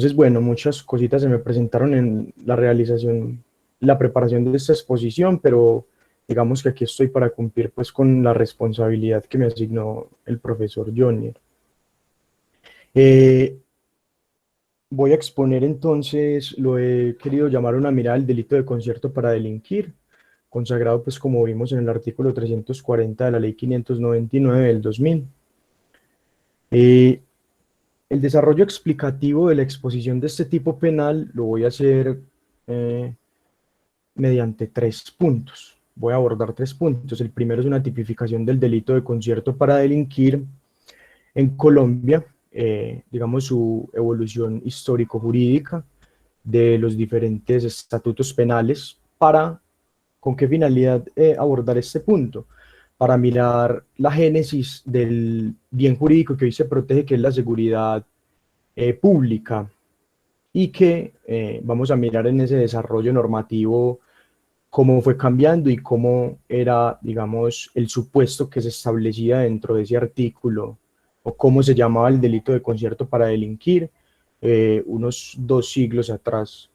Entonces, bueno, muchas cositas se me presentaron en la realización, la preparación de esta exposición, pero digamos que aquí estoy para cumplir pues con la responsabilidad que me asignó el profesor Johnny. Voy a exponer entonces, lo he querido llamar una mirada al delito de concierto para delinquir, consagrado pues como vimos en el artículo 340 de la ley 599 del 2000. El desarrollo explicativo de la exposición de este tipo penal lo voy a hacer eh, mediante tres puntos. Voy a abordar tres puntos. El primero es una tipificación del delito de concierto para delinquir en Colombia, digamos su evolución histórico-jurídica de los diferentes estatutos penales. ¿Con qué finalidad abordar este punto? Para mirar la génesis del bien jurídico que hoy se protege, que es la seguridad pública, y que vamos a mirar en ese desarrollo normativo cómo fue cambiando y cómo era, digamos, el supuesto que se establecía dentro de ese artículo, o cómo se llamaba el delito de concierto para delinquir unos 2 siglos atrás.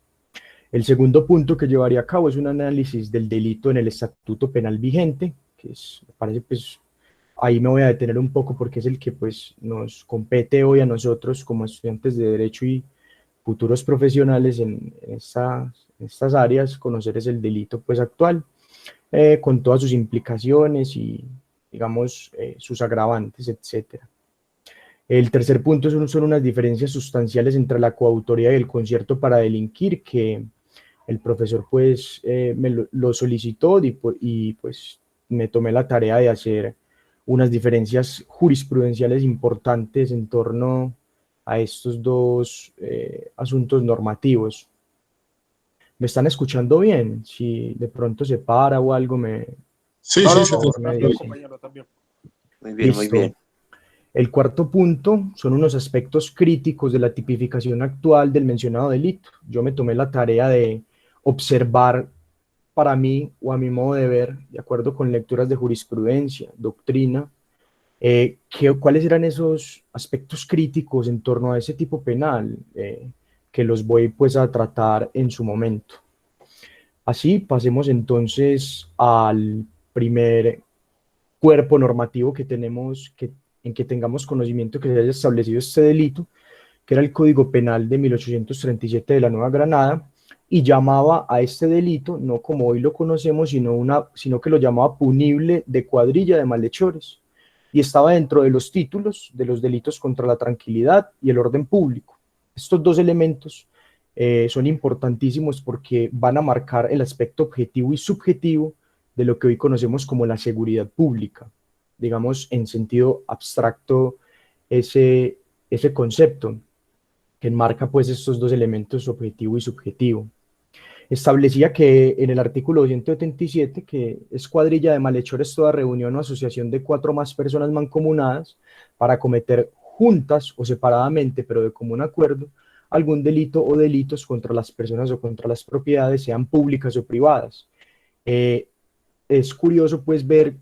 El segundo punto que llevaría a cabo es un análisis del delito en el estatuto penal vigente, que es, me parece, pues, ahí me voy a detener un poco porque es el que pues nos compete hoy a nosotros como estudiantes de Derecho y futuros profesionales en estas áreas. Conocer es el delito pues actual, con todas sus implicaciones y, digamos, sus agravantes, etcétera. El tercer punto son unas diferencias sustanciales entre la coautoría y el concierto para delinquir, que el profesor pues me lo solicitó y pues me tomé la tarea de hacer unas diferencias jurisprudenciales importantes en torno a estos dos asuntos normativos. ¿Me están escuchando bien? Si de pronto se para o algo, Sí, No, sí, no, se por te no, favor me escucha tranquilo, bien. dicen. compañero, también. Muy bien, muy Listo. bien. El cuarto punto son unos aspectos críticos de la tipificación actual del mencionado delito. Yo me tomé la tarea de observar para mí o a mi modo de ver, de acuerdo con lecturas de jurisprudencia, doctrina, cuáles eran esos aspectos críticos en torno a ese tipo penal, que los voy pues a tratar en su momento. Así pasemos entonces al primer cuerpo normativo que tenemos, en que tengamos conocimiento que se haya establecido este delito, que era el Código Penal de 1837 de la Nueva Granada, y llamaba a este delito, no como hoy lo conocemos, sino que lo llamaba punible de cuadrilla de malhechores, y estaba dentro de los títulos de los delitos contra la tranquilidad y el orden público. Estos dos elementos son importantísimos porque van a marcar el aspecto objetivo y subjetivo de lo que hoy conocemos como la seguridad pública, digamos en sentido abstracto ese concepto que enmarca pues estos dos elementos, objetivo y subjetivo. Establecía que en el artículo 277, que es cuadrilla de malhechores toda reunión o asociación de 4 o más personas mancomunadas para cometer juntas o separadamente, pero de común acuerdo, algún delito o delitos contra las personas o contra las propiedades, sean públicas o privadas. Es curioso pues ver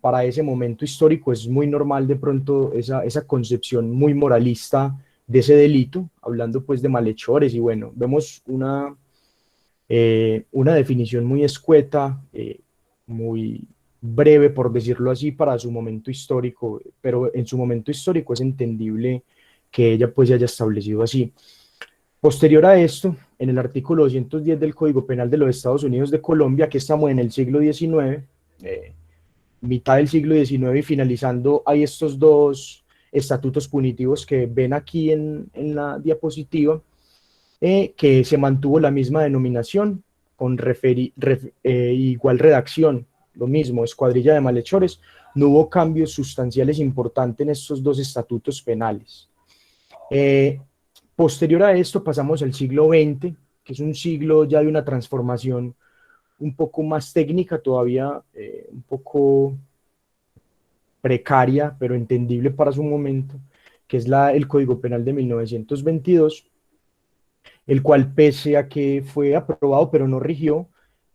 para ese momento histórico, es muy normal de pronto esa concepción muy moralista de ese delito, hablando pues de malhechores, y bueno, vemos una definición muy escueta, muy breve, por decirlo así, para su momento histórico, pero en su momento histórico es entendible que ella pues se haya establecido así. Posterior a esto, en el artículo 210 del Código Penal de los Estados Unidos de Colombia, que estamos en el siglo XIX, mitad del siglo XIX y finalizando, hay estos dos estatutos punitivos que ven aquí en la diapositiva, que se mantuvo la misma denominación, con igual redacción, lo mismo, escuadrilla de malhechores. No hubo cambios sustanciales importantes en estos dos estatutos penales. Posterior a esto pasamos al siglo XX, que es un siglo ya de una transformación un poco más técnica, todavía un poco precaria, pero entendible para su momento, que es el Código Penal de 1922, el cual, pese a que fue aprobado pero no rigió,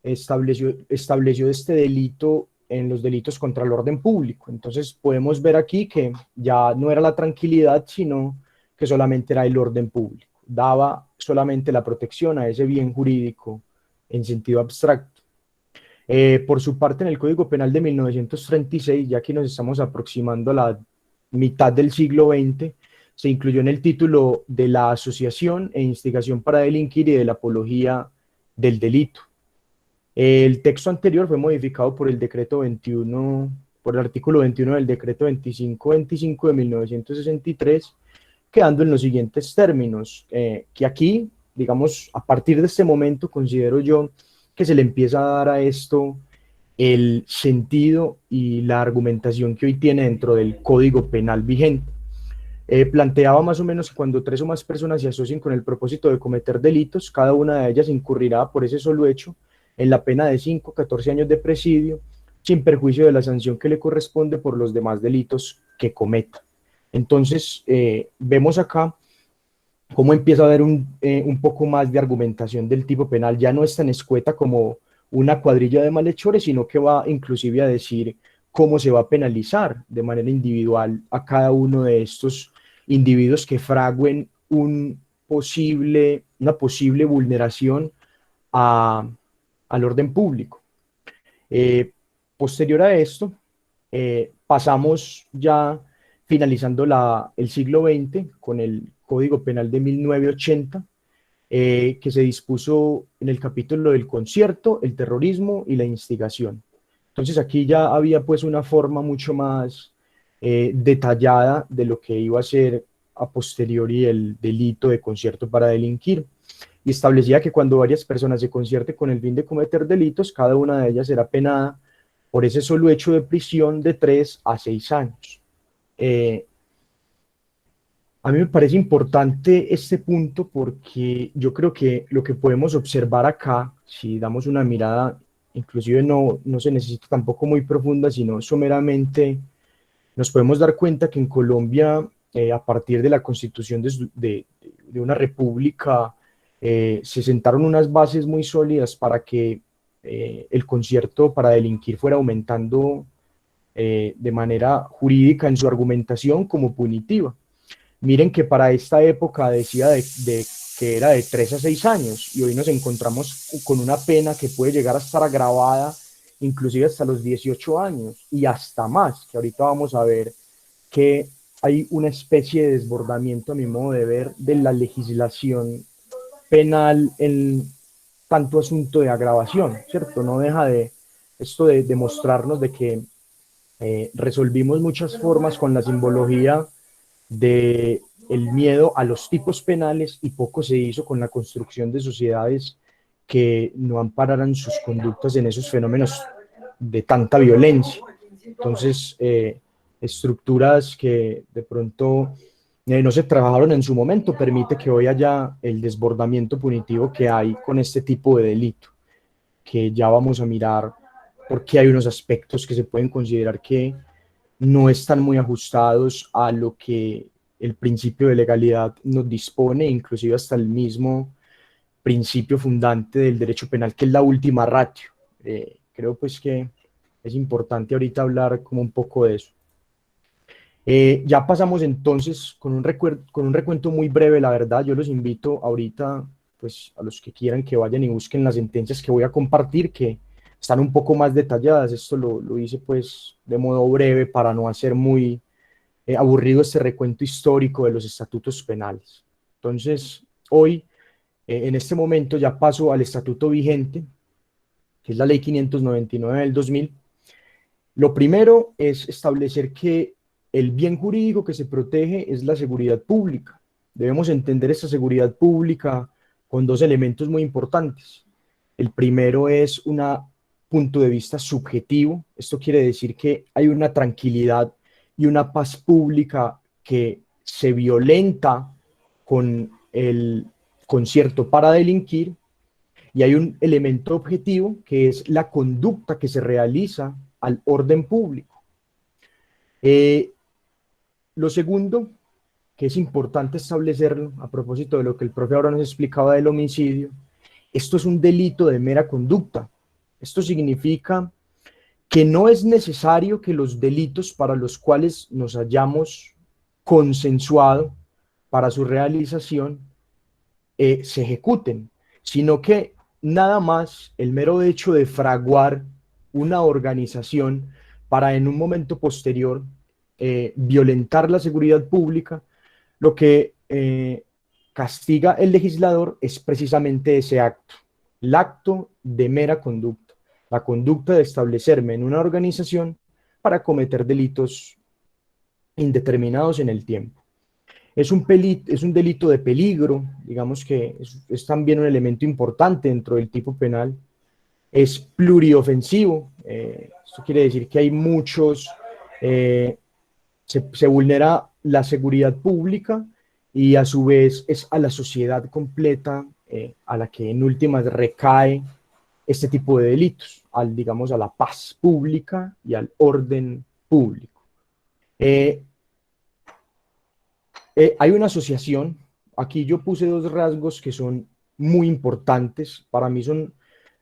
estableció este delito en los delitos contra el orden público. Entonces podemos ver aquí que ya no era la tranquilidad, sino que solamente era el orden público. daba solamente la protección a ese bien jurídico en sentido abstracto. Por su parte, en el Código Penal de 1936, ya que nos estamos aproximando a la mitad del siglo XX, se incluyó en el título de la asociación e instigación para delinquir y de la apología del delito. El texto anterior fue modificado por el decreto 21, por el artículo 21 del decreto 2525 de 1963, quedando en los siguientes términos, que aquí, digamos, a partir de este momento considero yo que se le empieza a dar a esto el sentido y la argumentación que hoy tiene dentro del Código Penal vigente. Planteaba más o menos que cuando 3 o más personas se asocien con el propósito de cometer delitos, cada una de ellas incurrirá por ese solo hecho en la pena de 5 a 14 años de presidio, sin perjuicio de la sanción que le corresponde por los demás delitos que cometa. Entonces, vemos acá cómo empieza a haber un poco más de argumentación del tipo penal. Ya no es tan escueta como una cuadrilla de malhechores, sino que va inclusive a decir cómo se va a penalizar de manera individual a cada uno de estos individuos que fraguen una posible vulneración al orden público. Posterior a esto, pasamos ya finalizando el siglo XX con el Código Penal de 1980, que se dispuso en el capítulo del concierto, el terrorismo y la instigación. Entonces aquí ya había pues una forma mucho más detallada de lo que iba a ser a posteriori el delito de concierto para delinquir, y establecía que cuando varias personas se concierten con el fin de cometer delitos, cada una de ellas será penada por ese solo hecho de prisión de 3 a 6 años. A mí me parece importante este punto porque yo creo que lo que podemos observar acá, si damos una mirada, inclusive no se necesita tampoco muy profunda, sino someramente, nos podemos dar cuenta que en Colombia, a partir de la constitución de una república, se sentaron unas bases muy sólidas para que el concierto para delinquir fuera aumentando de manera jurídica en su argumentación como punitiva. Miren que para esta época decía que era de 3 a 6 años, y hoy nos encontramos con una pena que puede llegar a estar agravada inclusive hasta los 18 años y hasta más, que ahorita vamos a ver que hay una especie de desbordamiento, a mi modo de ver, de la legislación penal en tanto asunto de agravación, ¿cierto? No deja de esto de demostrarnos de que resolvimos muchas formas con la simbología de el miedo a los tipos penales, y poco se hizo con la construcción de sociedades que no ampararan sus conductas en esos fenómenos de tanta violencia. Entonces, estructuras que de pronto no se trabajaron en su momento, permite que hoy haya el desbordamiento punitivo que hay con este tipo de delito, que ya vamos a mirar porque hay unos aspectos que se pueden considerar que no están muy ajustados a lo que el principio de legalidad nos dispone, inclusive hasta el mismo principio fundante del derecho penal, que es la última ratio. Creo pues que es importante ahorita hablar como un poco de eso. Ya pasamos entonces con un recuento muy breve, la verdad. Yo los invito ahorita, pues a los que quieran, que vayan y busquen las sentencias que voy a compartir, que están un poco más detalladas. Esto lo hice pues de modo breve para no hacer muy aburrido este recuento histórico de los estatutos penales. Entonces, hoy, en este momento, ya paso al estatuto vigente, que es la Ley 599 del 2000. Lo primero es establecer que el bien jurídico que se protege es la seguridad pública. Debemos entender esta seguridad pública con 2 elementos muy importantes. El primero es un punto de vista subjetivo. Esto quiere decir que hay una tranquilidad y una paz pública que se violenta con el concierto para delinquir, y hay un elemento objetivo que es la conducta que se realiza al orden público. Lo segundo, que es importante establecerlo a propósito de lo que el profe ahora nos explicaba del homicidio, esto es un delito de mera conducta. Esto significa que no es necesario que los delitos para los cuales nos hayamos consensuado para su realización se ejecuten, sino que nada más el mero hecho de fraguar una organización para en un momento posterior violentar la seguridad pública, lo que castiga el legislador es precisamente ese acto, el acto de mera conducta, la conducta de establecerme en una organización para cometer delitos indeterminados en el tiempo. Es un delito de peligro, digamos que es también un elemento importante dentro del tipo penal. Es pluriofensivo, esto quiere decir que hay muchos, se vulnera la seguridad pública y a su vez es a la sociedad completa a la que en últimas recae este tipo de delitos, digamos, a la paz pública y al orden público. Hay una asociación, aquí yo puse dos rasgos que son muy importantes, para mí son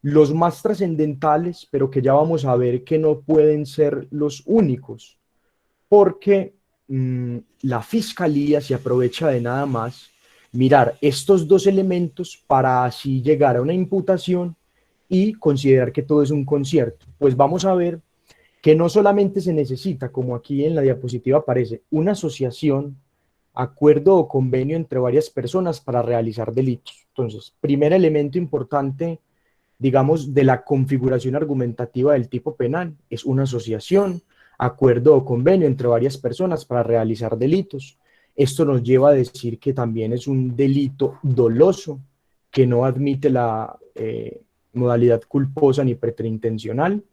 los más trascendentales, pero que ya vamos a ver que no pueden ser los únicos, porque la fiscalía se aprovecha de nada más mirar estos dos elementos para así llegar a una imputación y considerar que todo es un concierto. Pues vamos a ver que no solamente se necesita, como aquí en la diapositiva aparece, una asociación, acuerdo o convenio entre varias personas para realizar delitos. Entonces, primer elemento importante, digamos, de la configuración argumentativa del tipo penal, es una asociación, acuerdo o convenio entre varias personas para realizar delitos. Esto nos lleva a decir que también es un delito doloso, que no admite la modalidad culposa ni preterintencional.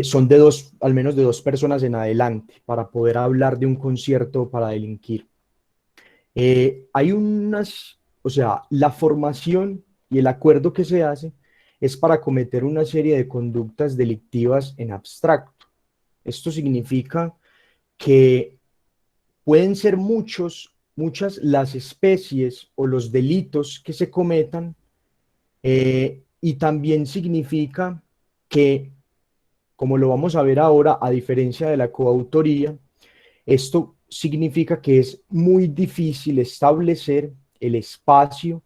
Son de dos, al menos de dos personas en adelante, para poder hablar de un concierto para delinquir. Hay unas, o sea, la formación y el acuerdo que se hace es para cometer una serie de conductas delictivas en abstracto. Esto significa que pueden ser muchas las especies o los delitos que se cometan, y también significa que, como lo vamos a ver ahora, a diferencia de la coautoría, esto significa que es muy difícil establecer el espacio,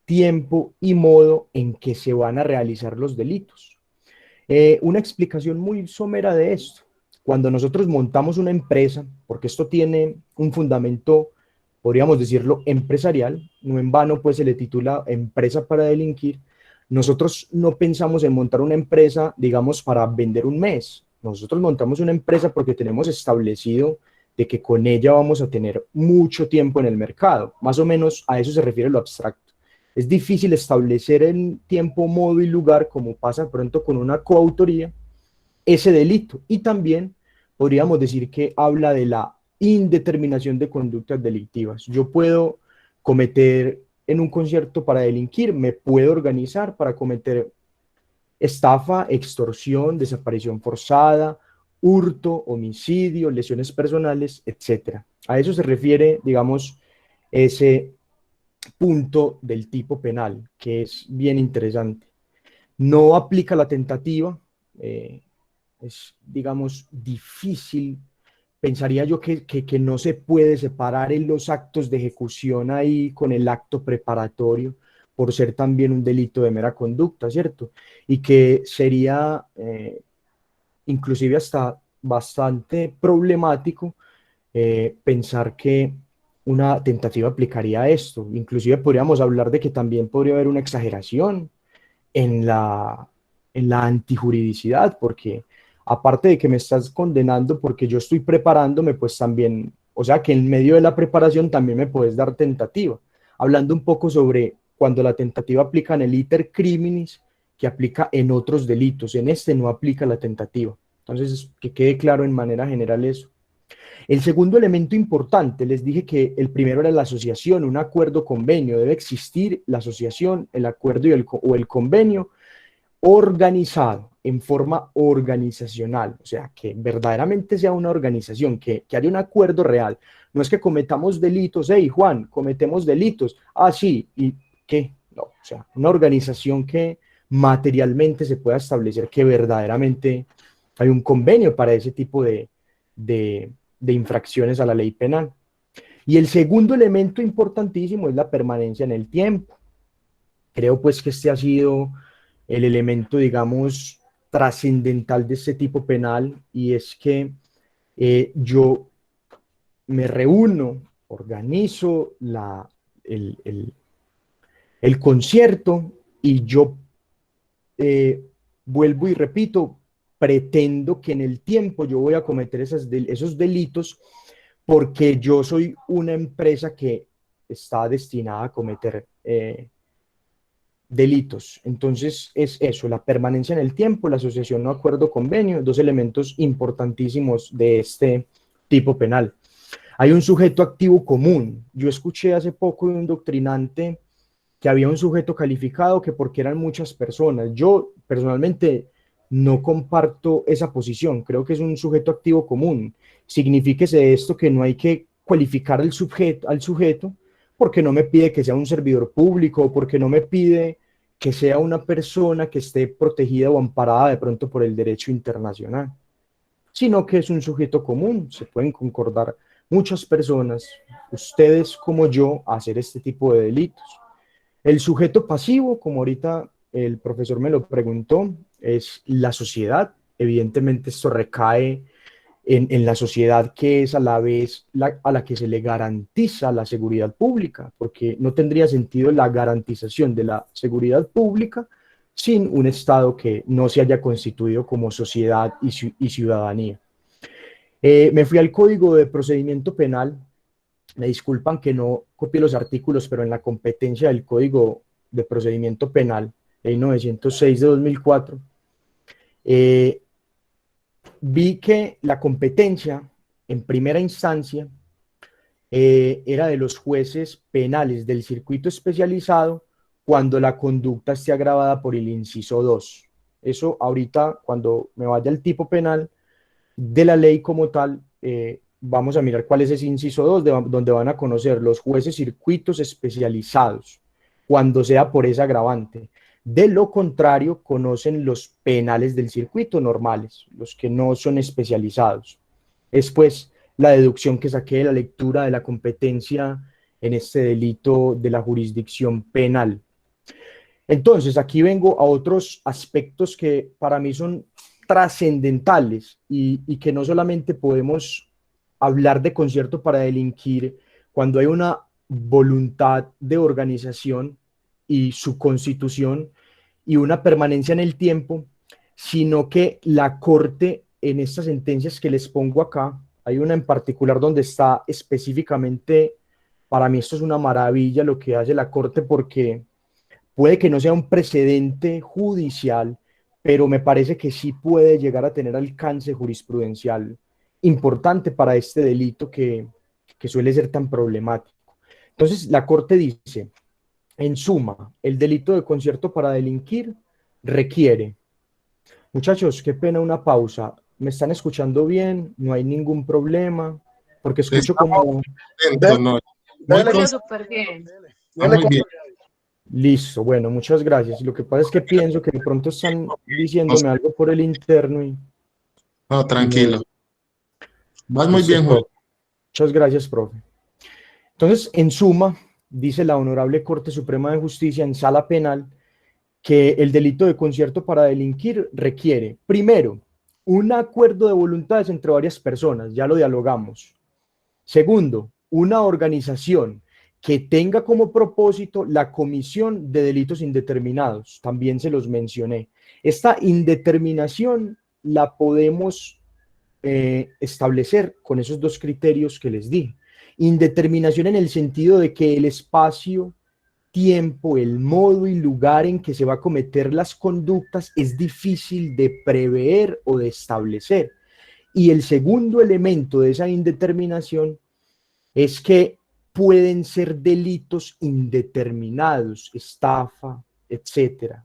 tiempo y modo en que se van a realizar los delitos. Una explicación muy somera de esto: cuando nosotros montamos una empresa, porque esto tiene un fundamento, podríamos decirlo, empresarial, no en vano pues se le titula empresa para delinquir, nosotros no pensamos en montar una empresa, digamos, para vender un mes. Nosotros montamos una empresa porque tenemos establecido de que con ella vamos a tener mucho tiempo en el mercado. Más o menos a eso se refiere lo abstracto. Es difícil establecer en tiempo, modo y lugar, como pasa pronto con una coautoría, ese delito. Y también podríamos decir que habla de la indeterminación de conductas delictivas. Yo puedo cometer en un concierto para delinquir, me puedo organizar para cometer estafa, extorsión, desaparición forzada, hurto, homicidio, lesiones personales, etcétera. A eso se refiere, digamos, ese punto del tipo penal, que es bien interesante. No aplica la tentativa, es, digamos, difícil. Pensaría yo que no se puede separar en los actos de ejecución ahí con el acto preparatorio, por ser también un delito de mera conducta, ¿cierto? Y que sería inclusive hasta bastante problemático pensar que una tentativa aplicaría esto. Inclusive podríamos hablar de que también podría haber una exageración en la antijuridicidad, porque aparte de que me estás condenando porque yo estoy preparándome, pues también, o sea que en medio de la preparación también me puedes dar tentativa. Hablando un poco sobre cuando la tentativa aplica en el iter criminis, que aplica en otros delitos, en este no aplica la tentativa. Entonces, que quede claro en manera general eso. El segundo elemento importante, les dije que el primero era la asociación, un acuerdo convenio. Debe existir la asociación, el acuerdo o el convenio organizado, en forma organizacional, o sea, que verdaderamente sea una organización, que haya un acuerdo real. No es que cometamos delitos, hey Juan, cometemos delitos, ah sí, ¿y qué? No, o sea, una organización que materialmente se pueda establecer que verdaderamente hay un convenio para ese tipo de infracciones a la ley penal. Y el segundo elemento importantísimo es la permanencia en el tiempo. Creo pues que este ha sido el elemento, digamos, trascendental de este tipo penal, y es que yo me reúno, organizo el concierto y yo vuelvo y repito, pretendo que en el tiempo yo voy a cometer esos delitos porque yo soy una empresa que está destinada a cometer delitos. Entonces es eso, la permanencia en el tiempo, la asociación no acuerdo convenio, dos elementos importantísimos de este tipo penal. Hay un sujeto activo común. Yo escuché hace poco de un doctrinante que había un sujeto calificado que porque eran muchas personas. Yo personalmente no comparto esa posición. Creo que es un sujeto activo común. Signifíquese esto que no hay que cualificar al sujeto porque no me pide que sea un servidor público o porque no me pide que sea una persona que esté protegida o amparada de pronto por el derecho internacional, sino que es un sujeto común. Se pueden concordar muchas personas, ustedes como yo, a hacer este tipo de delitos. El sujeto pasivo, como ahorita el profesor me lo preguntó, es la sociedad. Evidentemente esto recae en la sociedad, que es a la vez a la que se le garantiza la seguridad pública, porque no tendría sentido la garantización de la seguridad pública sin un Estado que no se haya constituido como sociedad y ciudadanía. Me fui al Código de Procedimiento Penal. Me disculpan que no copie los artículos, pero en la competencia del Código de Procedimiento Penal, ley 906 de 2004, eh, vi que la competencia en primera instancia era de los jueces penales del circuito especializado cuando la conducta esté agravada por el inciso 2. Eso ahorita, cuando me vaya al tipo penal de la ley como tal, vamos a mirar cuál es ese inciso 2, donde van a conocer los jueces circuitos especializados, cuando sea por ese agravante. De lo contrario, conocen los penales del circuito normales, los que no son especializados. Es pues la deducción que saqué de la lectura de la competencia en este delito de la jurisdicción penal. Entonces, aquí vengo a otros aspectos que para mí son trascendentales y que no solamente podemos hablar de concierto para delinquir cuando hay una voluntad de organización y su constitución y una permanencia en el tiempo, sino que la Corte, en estas sentencias que les pongo acá, hay una en particular donde está específicamente, para mí esto es una maravilla lo que hace la Corte, porque puede que no sea un precedente judicial, pero me parece que sí puede llegar a tener alcance jurisprudencial importante para este delito que suele ser tan problemático. Entonces, la Corte dice, en suma, el delito de concierto para delinquir requiere. Muchachos, qué pena una pausa. ¿Me están escuchando bien? ¿No hay ningún problema? Porque escucho como... Lento, no. Muy súper bien. muy bien. Listo, bueno, muchas gracias. Lo que pasa es que pienso que de pronto están diciéndome algo por el interno y... No, tranquilo. Vas muy Listo, bien, Julio. profe. Muchas gracias, profe. Entonces, en suma, dice la Honorable Corte Suprema de Justicia en sala penal que el delito de concierto para delinquir requiere, primero, un acuerdo de voluntades entre varias personas, ya lo dialogamos. Segundo, una organización que tenga como propósito la comisión de delitos indeterminados, también se los mencioné. Esta indeterminación la podemos establecer con esos dos criterios que les di. Indeterminación en el sentido de que el espacio, tiempo, el modo y lugar en que se va a cometer las conductas es difícil de prever o de establecer. Y el segundo elemento de esa indeterminación es que pueden ser delitos indeterminados, estafa, etcétera,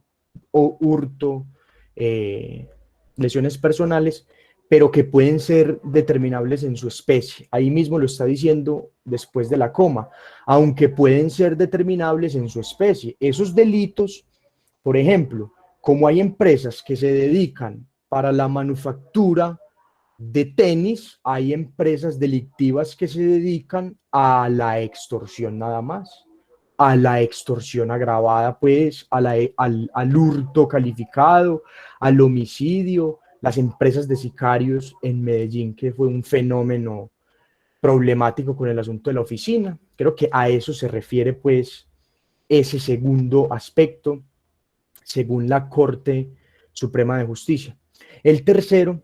o hurto, lesiones personales, pero que pueden ser determinables en su especie. Ahí mismo lo está diciendo después de la coma, aunque pueden ser determinables en su especie. Esos delitos, por ejemplo, como hay empresas que se dedican para la manufactura de tenis hay empresas delictivas que se dedican a la extorsión nada más, a la extorsión agravada, pues, al hurto calificado, al homicidio, las empresas de sicarios en Medellín, que fue un fenómeno problemático con el asunto de la oficina. Creo que a eso se refiere, pues, ese segundo aspecto, según la Corte Suprema de Justicia. El tercero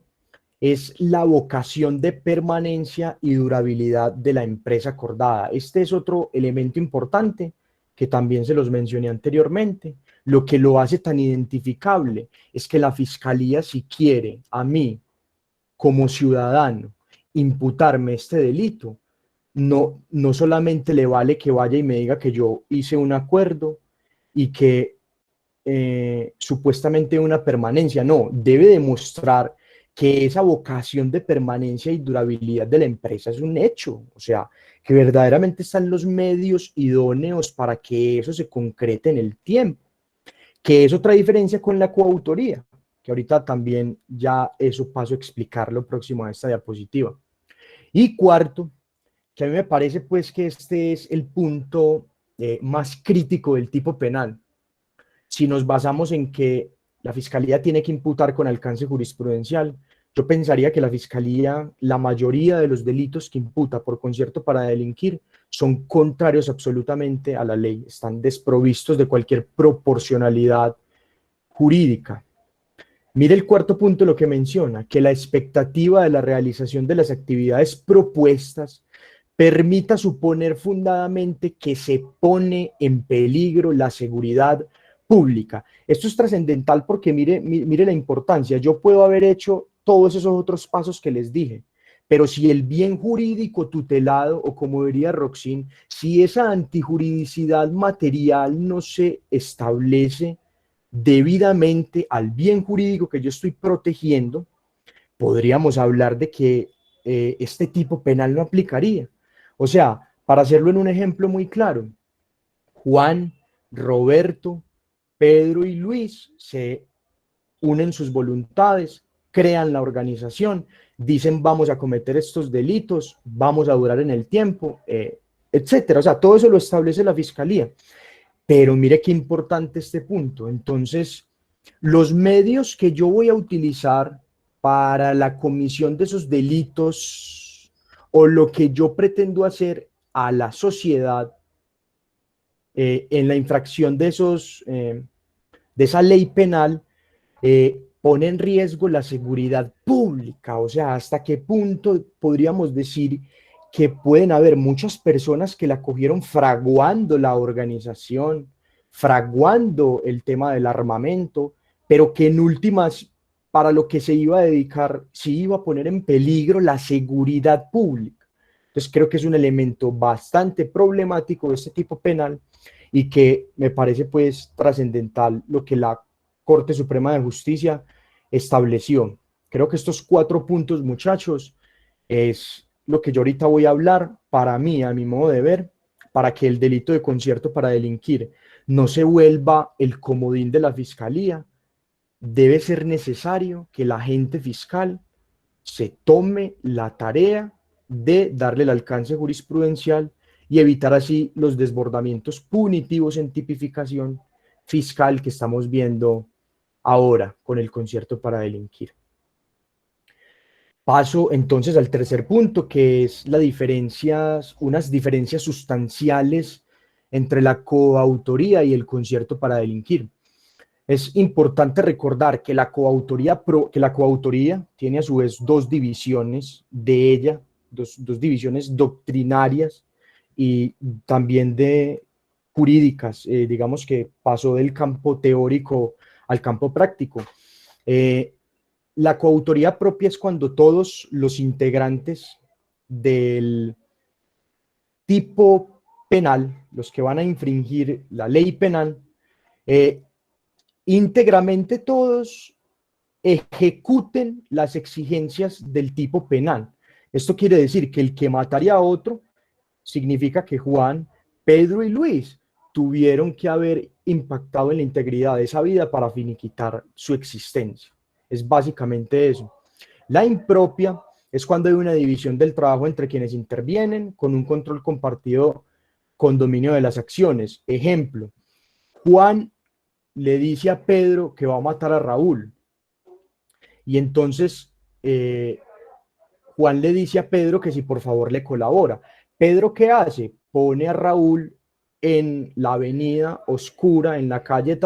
es la vocación de permanencia y durabilidad de la empresa acordada. Este es otro elemento importante que también se los mencioné anteriormente. Lo que lo hace tan identificable es que la fiscalía, si quiere a mí como ciudadano imputarme este delito, no solamente le vale que vaya y me diga que yo hice un acuerdo y que supuestamente una permanencia, no, debe demostrar que esa vocación de permanencia y durabilidad de la empresa es un hecho, o sea, que verdaderamente están los medios idóneos para que eso se concrete en el tiempo, que es otra diferencia con la coautoría, que ahorita también ya eso paso a explicarlo próximo a esta diapositiva. Y cuarto, que a mí me parece pues que este es el punto más crítico del tipo penal. Si nos basamos en que la Fiscalía tiene que imputar con alcance jurisprudencial, yo pensaría que la Fiscalía, la mayoría de los delitos que imputa por concierto para delinquir son contrarios absolutamente a la ley, están desprovistos de cualquier proporcionalidad jurídica. Mire el cuarto punto lo que menciona, que la expectativa de la realización de las actividades propuestas permita suponer fundadamente que se pone en peligro la seguridad pública. Esto es trascendental porque mire la importancia. Yo puedo haber hecho todos esos otros pasos que les dije, pero si el bien jurídico tutelado, o como diría Roxin, si esa antijuridicidad material no se establece debidamente al bien jurídico que yo estoy protegiendo, podríamos hablar de que este tipo penal no aplicaría. O sea, para hacerlo en un ejemplo muy claro, Juan, Roberto, Pedro y Luis se unen sus voluntades, crean la organización, dicen vamos a cometer estos delitos, vamos a durar en el tiempo, etcétera. O sea, todo eso lo establece la fiscalía. Pero mire qué importante este punto. Entonces, los medios que yo voy a utilizar para la comisión de esos delitos o lo que yo pretendo hacer a la sociedad en la infracción de esa ley penal pone en riesgo la seguridad pública. O sea, hasta qué punto podríamos decir que pueden haber muchas personas que la cogieron fraguando la organización, fraguando el tema del armamento, pero que en últimas, para lo que se iba a dedicar, se iba a poner en peligro la seguridad pública. Entonces creo que es un elemento bastante problemático de este tipo penal y que me parece pues trascendental lo que la Corte Suprema de Justicia estableció. Creo que estos 4 puntos, muchachos, es lo que yo ahorita voy a hablar, para mí, a mi modo de ver, para que el delito de concierto para delinquir no se vuelva el comodín de la fiscalía. Debe ser necesario que el agente fiscal se tome la tarea de darle el alcance jurisprudencial y evitar así los desbordamientos punitivos en tipificación fiscal que estamos viendo ahora con el concierto para delinquir. Paso entonces al tercer punto, que es unas diferencias sustanciales entre la coautoría y el concierto para delinquir. Es importante recordar que la coautoría tiene a su vez 2 divisiones de ella, dos divisiones doctrinarias y también de jurídicas, digamos que pasó del campo teórico al campo práctico. La coautoría propia es cuando todos los integrantes del tipo penal, los que van a infringir la ley penal, íntegramente todos ejecuten las exigencias del tipo penal. Esto quiere decir que el que mataría a otro significa que Juan, Pedro y Luis tuvieron que haber impactado en la integridad de esa vida para finiquitar su existencia. Es básicamente eso. La impropia es cuando hay una división del trabajo entre quienes intervienen con un control compartido con dominio de las acciones. Ejemplo, Juan le dice a Pedro que va a matar a Raúl. Y entonces Juan le dice a Pedro que si por favor le colabora. Pedro, ¿qué hace? Pone a Raúl en la avenida oscura, en la calle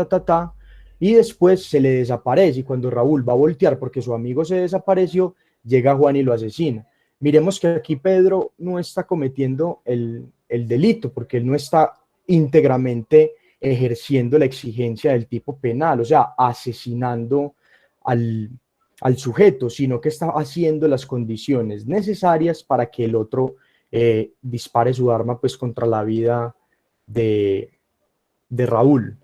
y después se le desaparece. Y cuando Raúl va a voltear porque su amigo se desapareció, llega Juan y lo asesina. Miremos que aquí Pedro no está cometiendo el delito, porque él no está íntegramente ejerciendo la exigencia del tipo penal, o sea, asesinando al sujeto, sino que está haciendo las condiciones necesarias para que el otro dispare su arma pues contra la vida de Raúl.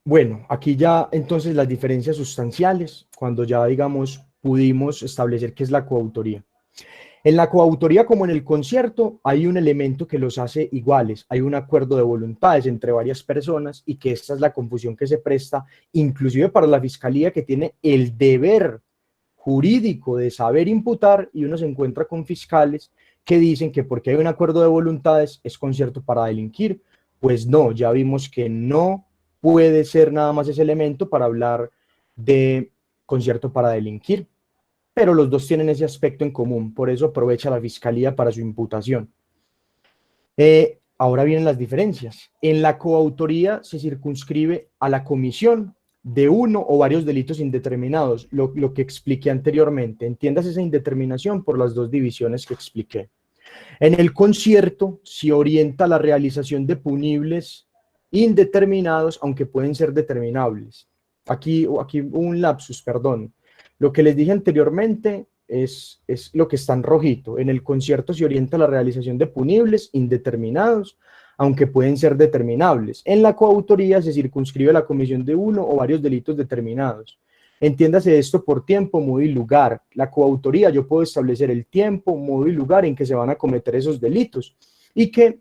Bueno, aquí ya entonces las diferencias sustanciales, cuando ya digamos pudimos establecer qué es la coautoría. En la coautoría, como en el concierto, hay un elemento que los hace iguales, hay un acuerdo de voluntades entre varias personas y que esta es la confusión que se presta, inclusive para la fiscalía que tiene el deber jurídico de saber imputar y uno se encuentra con fiscales que dicen que porque hay un acuerdo de voluntades es concierto para delinquir. Pues no, ya vimos que no puede ser nada más ese elemento para hablar de concierto para delinquir, pero los dos tienen ese aspecto en común, por eso aprovecha la fiscalía para su imputación. Ahora vienen las diferencias. En la coautoría se circunscribe a la comisión de uno o varios delitos indeterminados, lo que expliqué anteriormente. Entiendas esa indeterminación por las dos divisiones que expliqué. En el concierto se orienta a la realización de punibles indeterminados, aunque pueden ser determinables. Aquí un lapsus, perdón. Lo que les dije anteriormente es lo que está en rojito. En el concierto se orienta a la realización de punibles indeterminados, aunque pueden ser determinables. En la coautoría se circunscribe la comisión de uno o varios delitos determinados. Entiéndase esto por tiempo, modo y lugar. La coautoría, yo puedo establecer el tiempo, modo y lugar en que se van a cometer esos delitos y que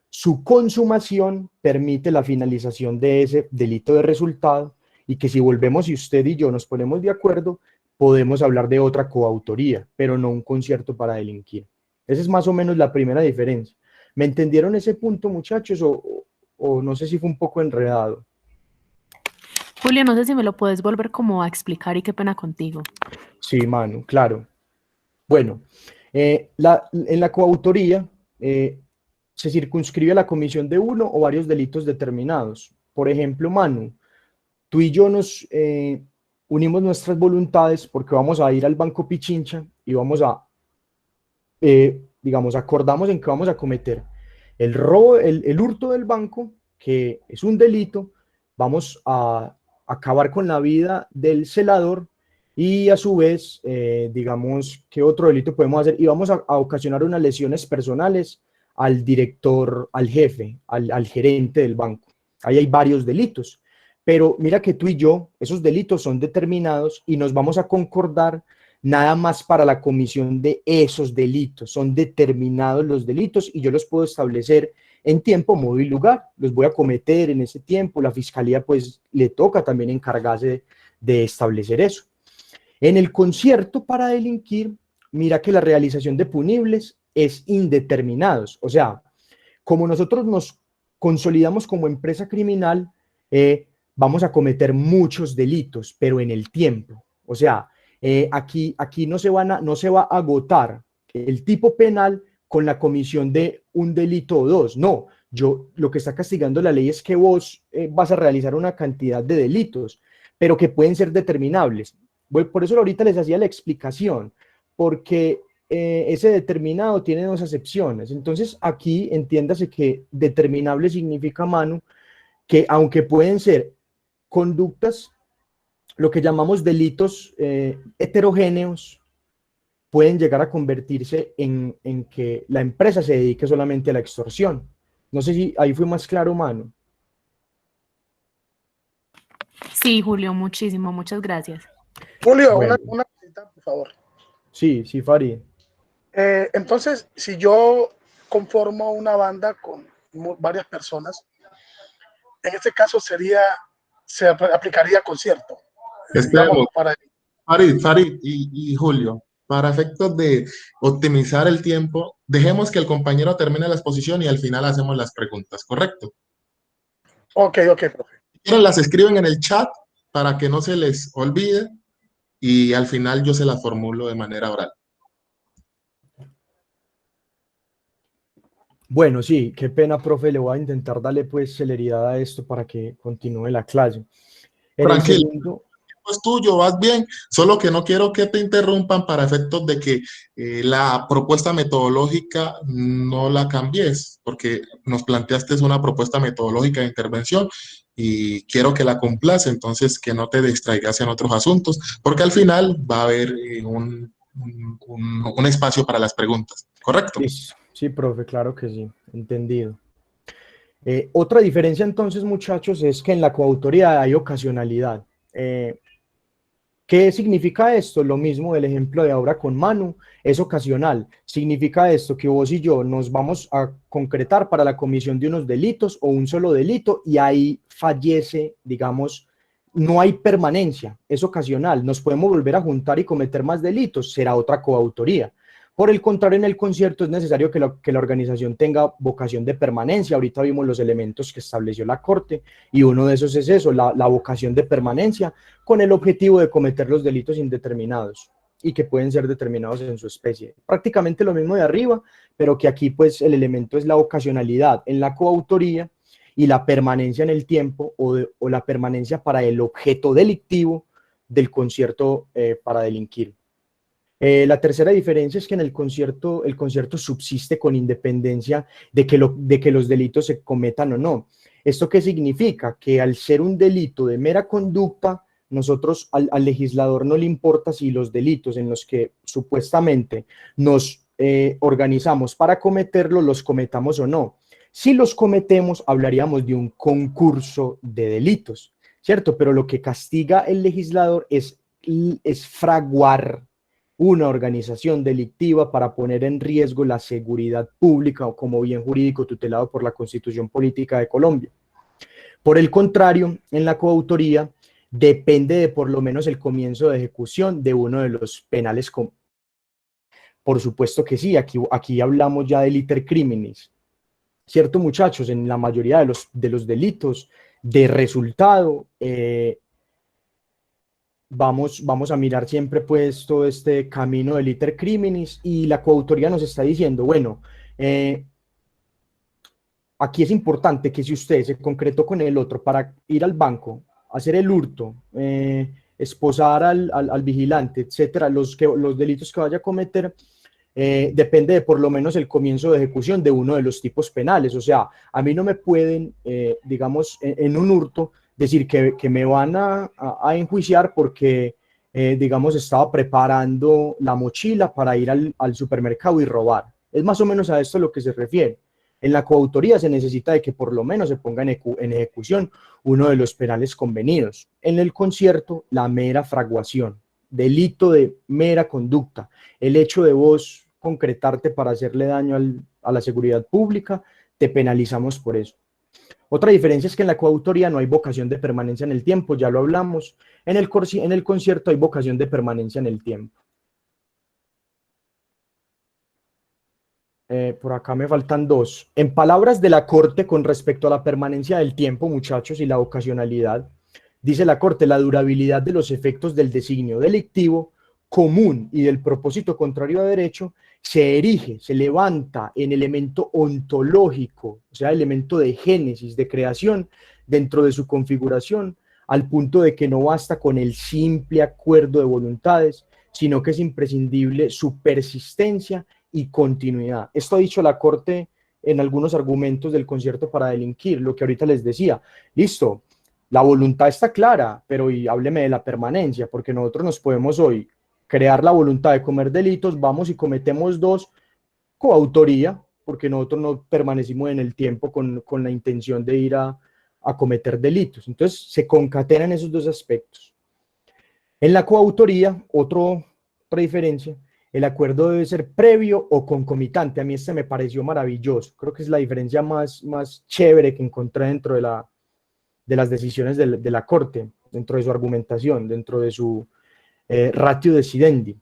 su consumación permite la finalización de ese delito de resultado y que si volvemos y usted y yo nos ponemos de acuerdo, podemos hablar de otra coautoría, pero no un concierto para delinquir. Esa es más o menos la primera diferencia. ¿Me entendieron ese punto, muchachos? O no sé si fue un poco enredado. Julio, no sé si me lo puedes volver como a explicar y qué pena contigo. Sí, Manu, claro. Bueno, en la coautoría se circunscribe a la comisión de uno o varios delitos determinados. Por ejemplo, Manu, tú y yo nos unimos nuestras voluntades porque vamos a ir al Banco Pichincha y vamos a, digamos, acordamos en que vamos a cometer el robo, el hurto del banco, que es un delito, vamos a acabar con la vida del celador y a su vez, digamos, ¿qué otro delito podemos hacer? Y vamos a ocasionar unas lesiones personales al director, al jefe, al gerente del banco. Ahí hay varios delitos. Pero mira que tú y yo, esos delitos son determinados y nos vamos a concordar nada más para la comisión de esos delitos. Son determinados los delitos y yo los puedo establecer en tiempo, modo y lugar. Los voy a cometer en ese tiempo. La fiscalía pues le toca también encargarse de establecer eso. En el concierto para delinquir, mira que la realización de punibles es indeterminados. O sea, como nosotros nos consolidamos como empresa criminal, vamos a cometer muchos delitos, pero en el tiempo. O sea, aquí no se va a agotar el tipo penal con la comisión de un delito o dos. No, lo que está castigando la ley es que vos vas a realizar una cantidad de delitos, pero que pueden ser determinables. Por eso ahorita les hacía la explicación, porque ese determinado tiene dos acepciones. Entonces aquí entiéndase que determinable significa, Manu, que aunque pueden ser conductas, lo que llamamos delitos heterogéneos, pueden llegar a convertirse en que la empresa se dedique solamente a la extorsión. No sé si ahí fue más claro, Manu. Sí, Julio, muchísimo, muchas gracias. Julio, Bueno. una cosita, por favor. Sí, Farid. Entonces, si yo conformo una banda con varias personas, en este caso se aplicaría concierto. Esperemos. Digamos, Farid y Julio, para efectos de optimizar el tiempo, dejemos que el compañero termine la exposición y al final hacemos las preguntas, ¿correcto? Ok, profe. Si quieren, las escriben en el chat para que no se les olvide y al final yo se las formulo de manera oral. Bueno, sí, qué pena, profe, le voy a intentar darle pues celeridad a esto para que continúe la clase. En el Tranquilo. segundo, Es tuyo, vas bien, solo que no quiero que te interrumpan para efectos de que la propuesta metodológica no la cambies, porque nos planteaste una propuesta metodológica de intervención y quiero que la cumplas, entonces que no te distraigas en otros asuntos, porque al final va a haber un espacio para las preguntas, ¿correcto? listo. Sí, profe, claro que sí, entendido. Otra diferencia entonces, muchachos, es que en la coautoría hay ocasionalidad. ¿Qué significa esto? Lo mismo del ejemplo de ahora con Manu, es ocasional. Significa esto que vos y yo nos vamos a concretar para la comisión de unos delitos o un solo delito y ahí fallece, digamos, no hay permanencia, es ocasional. Nos podemos volver a juntar y cometer más delitos, será otra coautoría. Por el contrario, en el concierto es necesario que la organización tenga vocación de permanencia. Ahorita vimos los elementos que estableció la Corte y uno de esos es eso, la vocación de permanencia con el objetivo de cometer los delitos indeterminados y que pueden ser determinados en su especie. Prácticamente lo mismo de arriba, pero que aquí pues el elemento es la ocasionalidad en la coautoría y la permanencia en el tiempo o la permanencia para el objeto delictivo del concierto para delinquir. La tercera diferencia es que en el concierto subsiste con independencia de que los delitos se cometan o no. ¿Esto qué significa? Que al ser un delito de mera conducta, nosotros al legislador no le importa si los delitos en los que supuestamente nos organizamos para cometerlos, los cometamos o no. Si los cometemos, hablaríamos de un concurso de delitos, ¿cierto? Pero lo que castiga el legislador es fraguar una organización delictiva para poner en riesgo la seguridad pública o como bien jurídico tutelado por la Constitución Política de Colombia. Por el contrario, en la coautoría depende de por lo menos el comienzo de ejecución de uno de los penales. Por supuesto que sí, aquí hablamos ya del iter criminis. ¿Cierto, muchachos? En la mayoría de los delitos de resultado, vamos a mirar siempre pues todo este camino del iter criminis y la coautoría nos está diciendo, bueno, aquí es importante que si usted se concretó con el otro para ir al banco, hacer el hurto, esposar al vigilante, etcétera, los delitos que vaya a cometer, depende de por lo menos el comienzo de ejecución de uno de los tipos penales. O sea, a mí no me pueden, digamos, en un hurto, decir que me van a enjuiciar porque, digamos, estaba preparando la mochila para ir al supermercado y robar. Es más o menos a esto a lo que se refiere. En la coautoría se necesita de que por lo menos se ponga en ejecución uno de los penales convenidos. En el concierto, la mera fraguación, delito de mera conducta, el hecho de vos concretarte para hacerle daño a la seguridad pública, te penalizamos por eso. Otra diferencia es que en la coautoría no hay vocación de permanencia en el tiempo, ya lo hablamos. En el concierto hay vocación de permanencia en el tiempo. Por acá me faltan dos. En palabras de la Corte con respecto a la permanencia del tiempo, muchachos, y la ocasionalidad, dice la Corte, la durabilidad de los efectos del designio delictivo común y del propósito contrario a derecho se erige, se levanta en elemento ontológico, o sea, elemento de génesis, de creación, dentro de su configuración, al punto de que no basta con el simple acuerdo de voluntades, sino que es imprescindible su persistencia y continuidad. Esto ha dicho la Corte en algunos argumentos del concierto para delinquir, lo que ahorita les decía. Listo, la voluntad está clara, pero y hábleme de la permanencia, porque nosotros nos podemos hoy crear la voluntad de comer delitos, vamos y cometemos dos, coautoría, porque nosotros no permanecimos en el tiempo con la intención de ir a cometer delitos. Entonces se concatenan esos dos aspectos. En la coautoría, otra diferencia, el acuerdo debe ser previo o concomitante. A mí este me pareció maravilloso. Creo que es la diferencia más chévere que encontré dentro de las decisiones de la Corte, dentro de su argumentación, dentro de su ratio decidendi.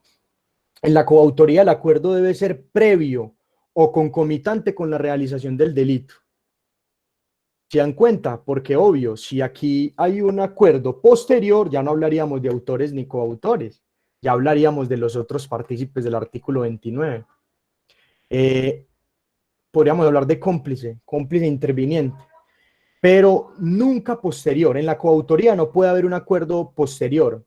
En la coautoría el acuerdo debe ser previo o concomitante con la realización del delito. ¿Se dan cuenta? Porque obvio, si aquí hay un acuerdo posterior, ya no hablaríamos de autores ni coautores, ya hablaríamos de los otros partícipes del artículo 29. Podríamos hablar de cómplice, cómplice interviniente, pero nunca posterior. En la coautoría no puede haber un acuerdo posterior,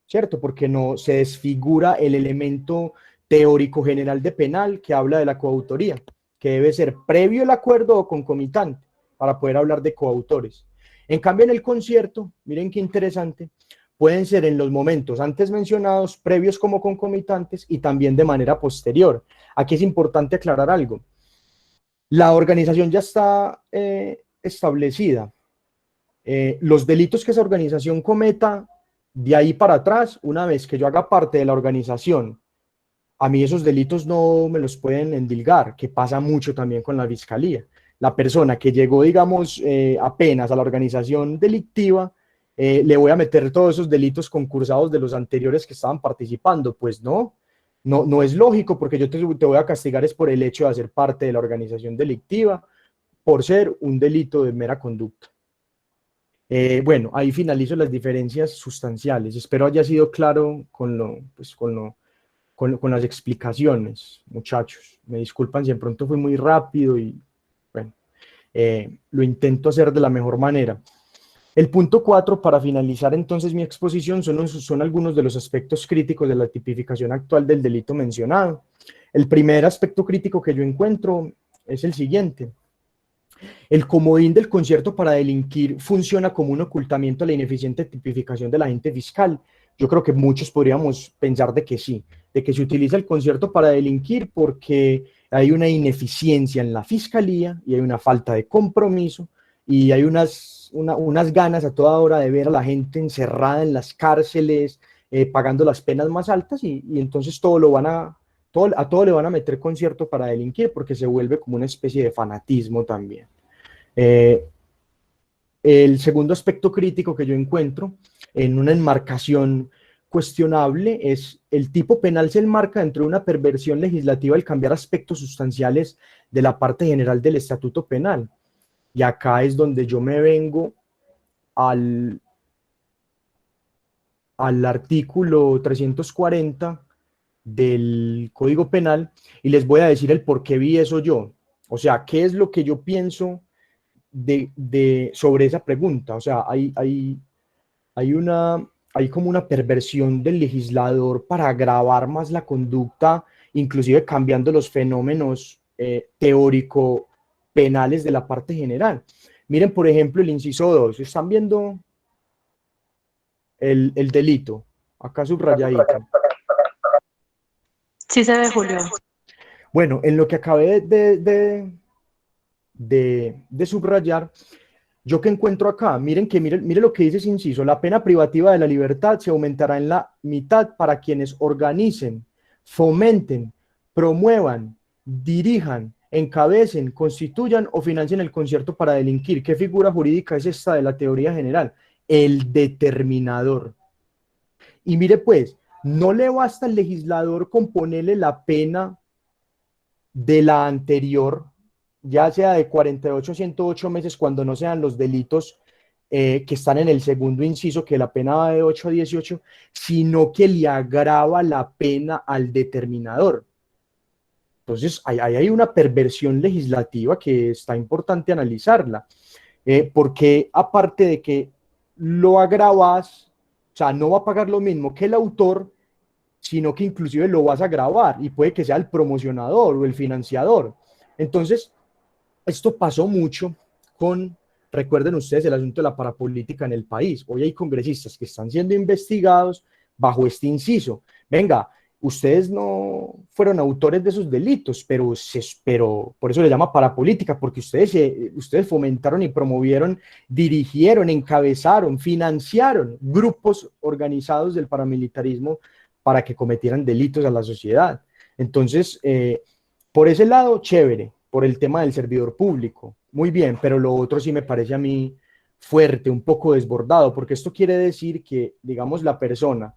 ¿cierto? Porque no se desfigura el elemento teórico general de penal que habla de la coautoría, que debe ser previo el acuerdo o concomitante para poder hablar de coautores. En cambio, en el concierto, miren qué interesante, pueden ser en los momentos antes mencionados, previos como concomitantes y también de manera posterior. Aquí es importante aclarar algo. La organización ya está establecida. Los delitos que esa organización cometa, de ahí para atrás, una vez que yo haga parte de la organización, a mí esos delitos no me los pueden endilgar, que pasa mucho también con la fiscalía. La persona que llegó, digamos, apenas a la organización delictiva, le voy a meter todos esos delitos concursados de los anteriores que estaban participando. Pues no es lógico, porque yo te voy a castigar es por el hecho de hacer parte de la organización delictiva, por ser un delito de mera conducta. Bueno, ahí finalizo las diferencias sustanciales. Espero haya sido claro con las explicaciones, muchachos. Me disculpan si de pronto fui muy rápido y bueno, lo intento hacer de la mejor manera. El punto 4, para finalizar entonces mi exposición, son algunos de los aspectos críticos de la tipificación actual del delito mencionado. El primer aspecto crítico que yo encuentro es el siguiente. El comodín del concierto para delinquir funciona como un ocultamiento a la ineficiente tipificación del agente fiscal. Yo creo que muchos podríamos pensar de que sí, de que se utiliza el concierto para delinquir porque hay una ineficiencia en la fiscalía y hay una falta de compromiso y hay unas ganas a toda hora de ver a la gente encerrada en las cárceles, pagando las penas más altas y entonces a todo le van a meter concierto para delinquir porque se vuelve como una especie de fanatismo también. El segundo aspecto crítico que yo encuentro en una enmarcación cuestionable es el tipo penal se enmarca dentro de una perversión legislativa al cambiar aspectos sustanciales de la parte general del Estatuto Penal. Y acá es donde yo me vengo al artículo 340 del Código Penal y les voy a decir el por qué vi eso yo. O sea, ¿qué es lo que yo pienso sobre esa pregunta? O sea, hay como una perversión del legislador para agravar más la conducta, inclusive cambiando los fenómenos teórico-penales de la parte general. Miren, por ejemplo, el inciso 2. ¿Están viendo el delito? Acá subrayadito. Sí se ve, Julio. Bueno, en lo que acabé de subrayar, yo que encuentro acá, miren lo que dice ese inciso: la pena privativa de la libertad se aumentará en la mitad para quienes organicen, fomenten, promuevan, dirijan, encabecen, constituyan o financien el concierto para delinquir. ¿Qué figura jurídica es esta de la teoría general? El determinador. Y mire pues, no le basta al legislador con ponerle la pena de la anterior, ya sea de 48 a 108 meses cuando no sean los delitos que están en el segundo inciso, que la pena va de 8 a 18, sino que le agrava la pena al determinador. Entonces, hay una perversión legislativa que está importante analizarla, porque aparte de que lo agravas, o sea, no va a pagar lo mismo que el autor, sino que inclusive lo vas a agravar y puede que sea el promocionador o el financiador. Entonces, esto pasó mucho recuerden ustedes el asunto de la parapolítica en el país. Hoy hay congresistas que están siendo investigados bajo este inciso. Venga, ustedes no fueron autores de esos delitos, pero por eso le llama parapolítica, porque ustedes fomentaron y promovieron, dirigieron, encabezaron, financiaron grupos organizados del paramilitarismo para que cometieran delitos a la sociedad. Entonces, por ese lado, chévere, por el tema del servidor público, muy bien, pero lo otro sí me parece a mí fuerte, un poco desbordado, porque esto quiere decir que, digamos, la persona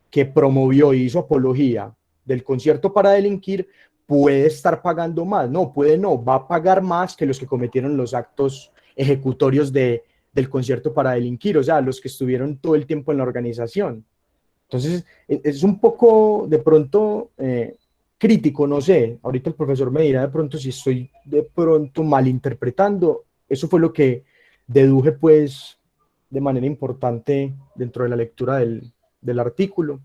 que promovió y hizo apología del concierto para delinquir puede estar pagando más. No, puede no, va a pagar más que los que cometieron los actos ejecutorios del concierto para delinquir, o sea, los que estuvieron todo el tiempo en la organización. Entonces, es un poco de pronto crítico, no sé, ahorita el profesor me dirá de pronto si estoy de pronto malinterpretando, eso fue lo que deduje pues de manera importante dentro de la lectura del artículo.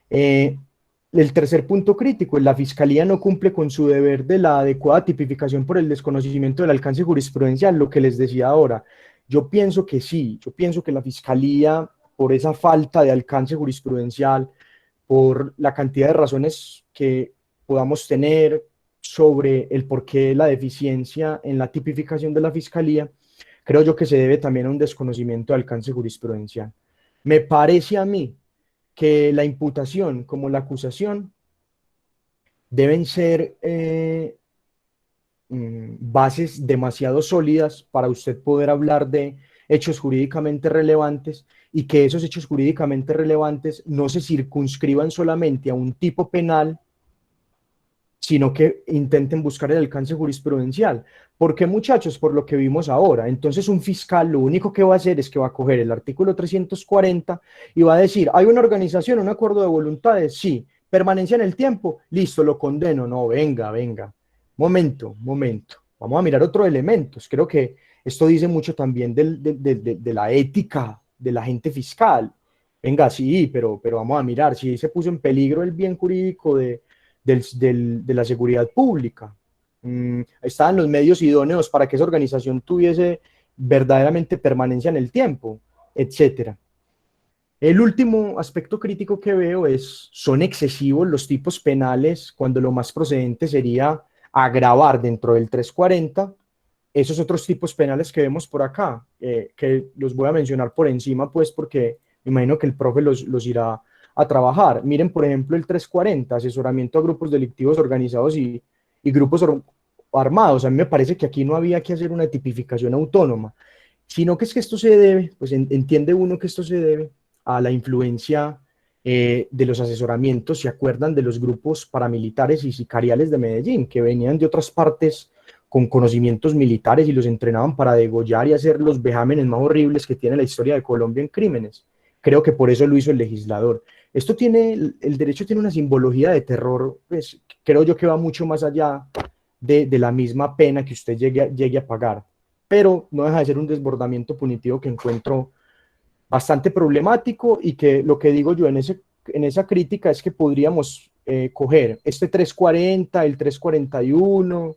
El tercer punto crítico es la Fiscalía no cumple con su deber de la adecuada tipificación por el desconocimiento del alcance jurisprudencial, lo que les decía ahora. Yo pienso que sí, yo pienso que la Fiscalía, por esa falta de alcance jurisprudencial, por la cantidad de razones que podamos tener sobre el porqué de la deficiencia en la tipificación de la Fiscalía, creo yo que se debe también a un desconocimiento de alcance jurisprudencial. Me parece a mí que la imputación como la acusación deben ser bases demasiado sólidas para usted poder hablar de hechos jurídicamente relevantes y que esos hechos jurídicamente relevantes no se circunscriban solamente a un tipo penal, sino que intenten buscar el alcance jurisprudencial. ¿Por qué, muchachos? Por lo que vimos ahora. Entonces un fiscal lo único que va a hacer es que va a coger el artículo 340 y va a decir, ¿hay una organización, un acuerdo de voluntades? Sí. ¿Permanencia en el tiempo? Listo, lo condeno. No, venga, venga. Momento, momento. Vamos a mirar otros elementos. Creo que esto dice mucho también de la ética del agente fiscal. Venga, sí, pero vamos a mirar si se puso en peligro el bien jurídico de la seguridad pública. Estaban los medios idóneos para que esa organización tuviese verdaderamente permanencia en el tiempo, etcétera. El último aspecto crítico que veo es, son excesivos los tipos penales cuando lo más procedente sería agravar dentro del 340 esos otros tipos penales que vemos por acá, que los voy a mencionar por encima, pues porque me imagino que el profe los irá a trabajar. Miren, por ejemplo, el 340, asesoramiento a grupos delictivos organizados y grupos armados. A mí me parece que aquí no había que hacer una tipificación autónoma, sino que es que esto se debe, pues entiende uno que esto se debe a la influencia de los asesoramientos, ¿se acuerdan de los grupos paramilitares y sicariales de Medellín, que venían de otras partes con conocimientos militares y los entrenaban para degollar y hacer los vejámenes más horribles que tiene la historia de Colombia en crímenes? Creo que por eso lo hizo el legislador. Esto tiene, el derecho tiene una simbología de terror, pues creo yo que va mucho más allá de la misma pena que usted llegue a pagar, pero no deja de ser un desbordamiento punitivo que encuentro bastante problemático y que lo que digo yo en esa crítica es que podríamos coger este 340, el 341,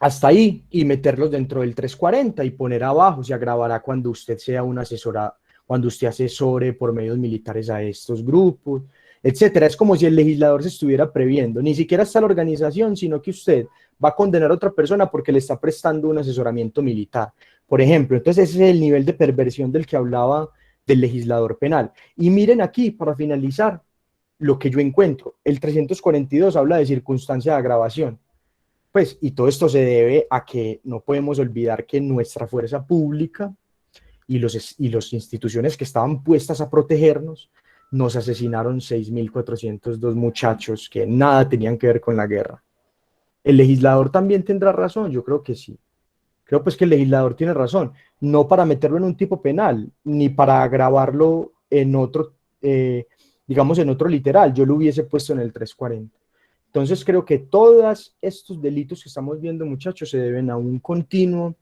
hasta ahí y meterlos dentro del 340 y poner abajo, se agravará cuando usted sea un asesora, cuando usted asesore por medios militares a estos grupos, etcétera. Es como si el legislador se estuviera previendo, ni siquiera está la organización, sino que usted va a condenar a otra persona porque le está prestando un asesoramiento militar, por ejemplo. Entonces ese es el nivel de perversión del que hablaba del legislador penal. Y miren aquí, para finalizar, lo que yo encuentro, el 342 habla de circunstancia de agravación. Pues, y todo esto se debe a que no podemos olvidar que nuestra fuerza pública y las instituciones que estaban puestas a protegernos, nos asesinaron 6.402 muchachos que nada tenían que ver con la guerra. ¿El legislador también tendrá razón? Yo creo que sí. Creo pues que el legislador tiene razón, no para meterlo en un tipo penal, ni para agravarlo en otro, digamos en otro literal, yo lo hubiese puesto en el 340. Entonces creo que todos estos delitos que estamos viendo, muchachos, se deben a un continuo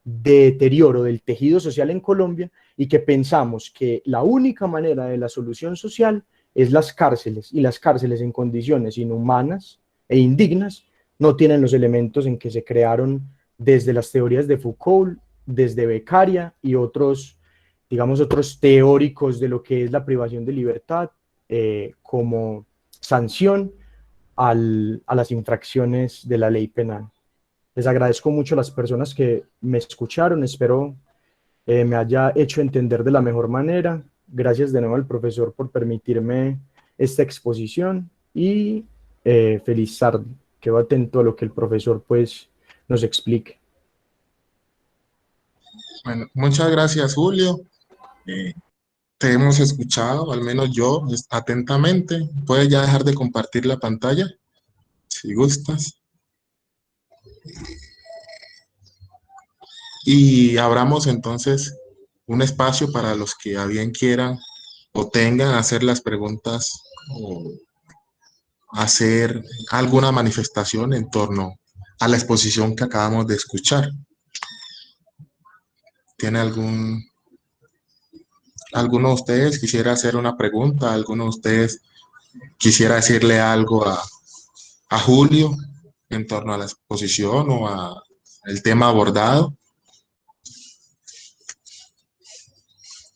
deterioro del tejido social en Colombia y que pensamos que la única manera de la solución social es las cárceles, y las cárceles en condiciones inhumanas e indignas no tienen los elementos en que se crearon desde las teorías de Foucault, desde Beccaria y otros, digamos, otros teóricos de lo que es la privación de libertad como sanción a las infracciones de la ley penal. Les agradezco mucho a las personas que me escucharon, espero me haya hecho entender de la mejor manera. Gracias de nuevo al profesor por permitirme esta exposición y feliz tarde. Quedo atento a lo que el profesor pues nos explique. Bueno, muchas gracias, Julio. te hemos escuchado, al menos yo, atentamente. ¿Puedes ya dejar de compartir la pantalla, si gustas? Y abramos entonces un espacio para los que a bien quieran o tengan hacer las preguntas o hacer alguna manifestación en torno a la exposición que acabamos de escuchar. ¿Tiene alguno de ustedes quisiera hacer una pregunta? ¿Alguno de ustedes quisiera decirle algo a Julio en torno a la exposición o a el tema abordado?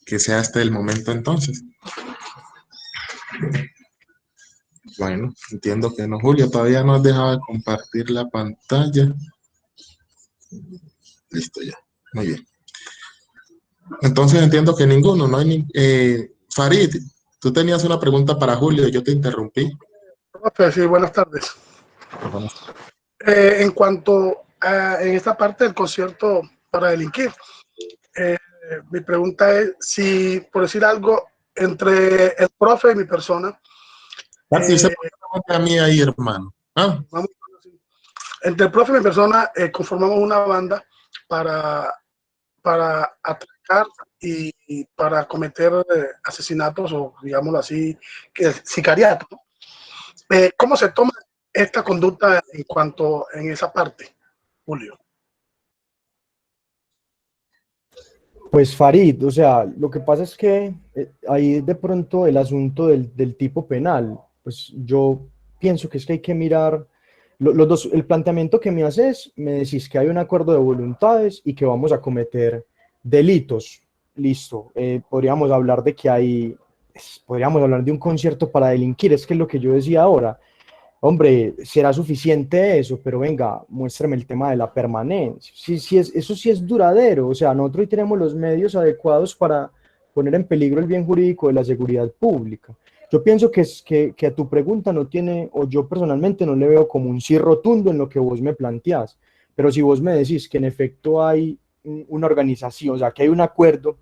Que sea este el momento entonces. Bueno, entiendo que no, Julio, todavía no has dejado de compartir la pantalla. Listo ya, muy bien. Entonces entiendo que ninguno, no hay Farid, tú tenías una pregunta para Julio, yo te interrumpí. Profe, sí, buenas tardes. En cuanto a en esta parte del concierto para delinquir, mi pregunta es si, por decir algo, entre el profe y mi persona, Así se pregunta a mí ahí, hermano. ¿Ah? vamos, entre el profe y mi persona conformamos una banda para atracar y para cometer asesinatos o, digámoslo así, sicariato. ¿Cómo se toma esta conducta en cuanto en esa parte, Julio? Pues Farid, o sea, lo que pasa es que ahí de pronto el asunto del tipo penal, pues yo pienso que es que hay que mirar los dos, el planteamiento que me haces, me decís que hay un acuerdo de voluntades y que vamos a cometer delitos, listo, podríamos hablar de que podríamos hablar de un concierto para delinquir, es que es lo que yo decía ahora. Hombre, será suficiente eso, pero venga, muéstrame el tema de la permanencia. Eso sí es duradero, o sea, nosotros hoy tenemos los medios adecuados para poner en peligro el bien jurídico de la seguridad pública. Yo pienso que a tu pregunta no tiene, o yo personalmente no le veo como un sí rotundo en lo que vos me planteás, pero si vos me decís que en efecto hay una organización, o sea, que hay un acuerdo,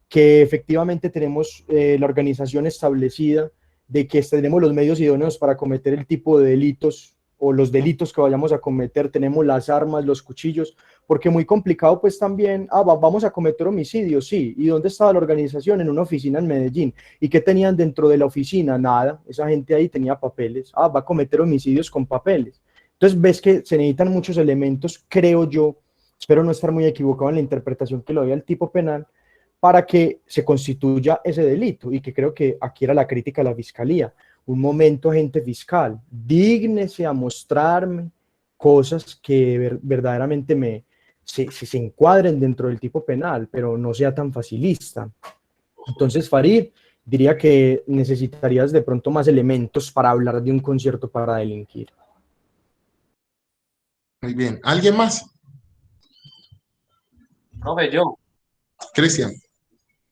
que efectivamente tenemos la organización establecida, de que tenemos los medios idóneos para cometer el tipo de delitos o los delitos que vayamos a cometer, tenemos las armas, los cuchillos, porque muy complicado pues también, vamos a cometer homicidios, sí, ¿y dónde estaba la organización? En una oficina en Medellín, ¿y qué tenían dentro de la oficina? Nada, esa gente ahí tenía papeles, va a cometer homicidios con papeles. Entonces ves que se necesitan muchos elementos, creo yo, espero no estar muy equivocado en la interpretación que le doy al tipo penal, para que se constituya ese delito, y que creo que aquí era la crítica de la fiscalía. Un momento, agente fiscal, dígnese a mostrarme cosas que verdaderamente se encuadren dentro del tipo penal, pero no sea tan facilista. Entonces, Farid, diría que necesitarías de pronto más elementos para hablar de un concierto para delinquir. Muy bien, ¿alguien más? Profe, yo. Cristian.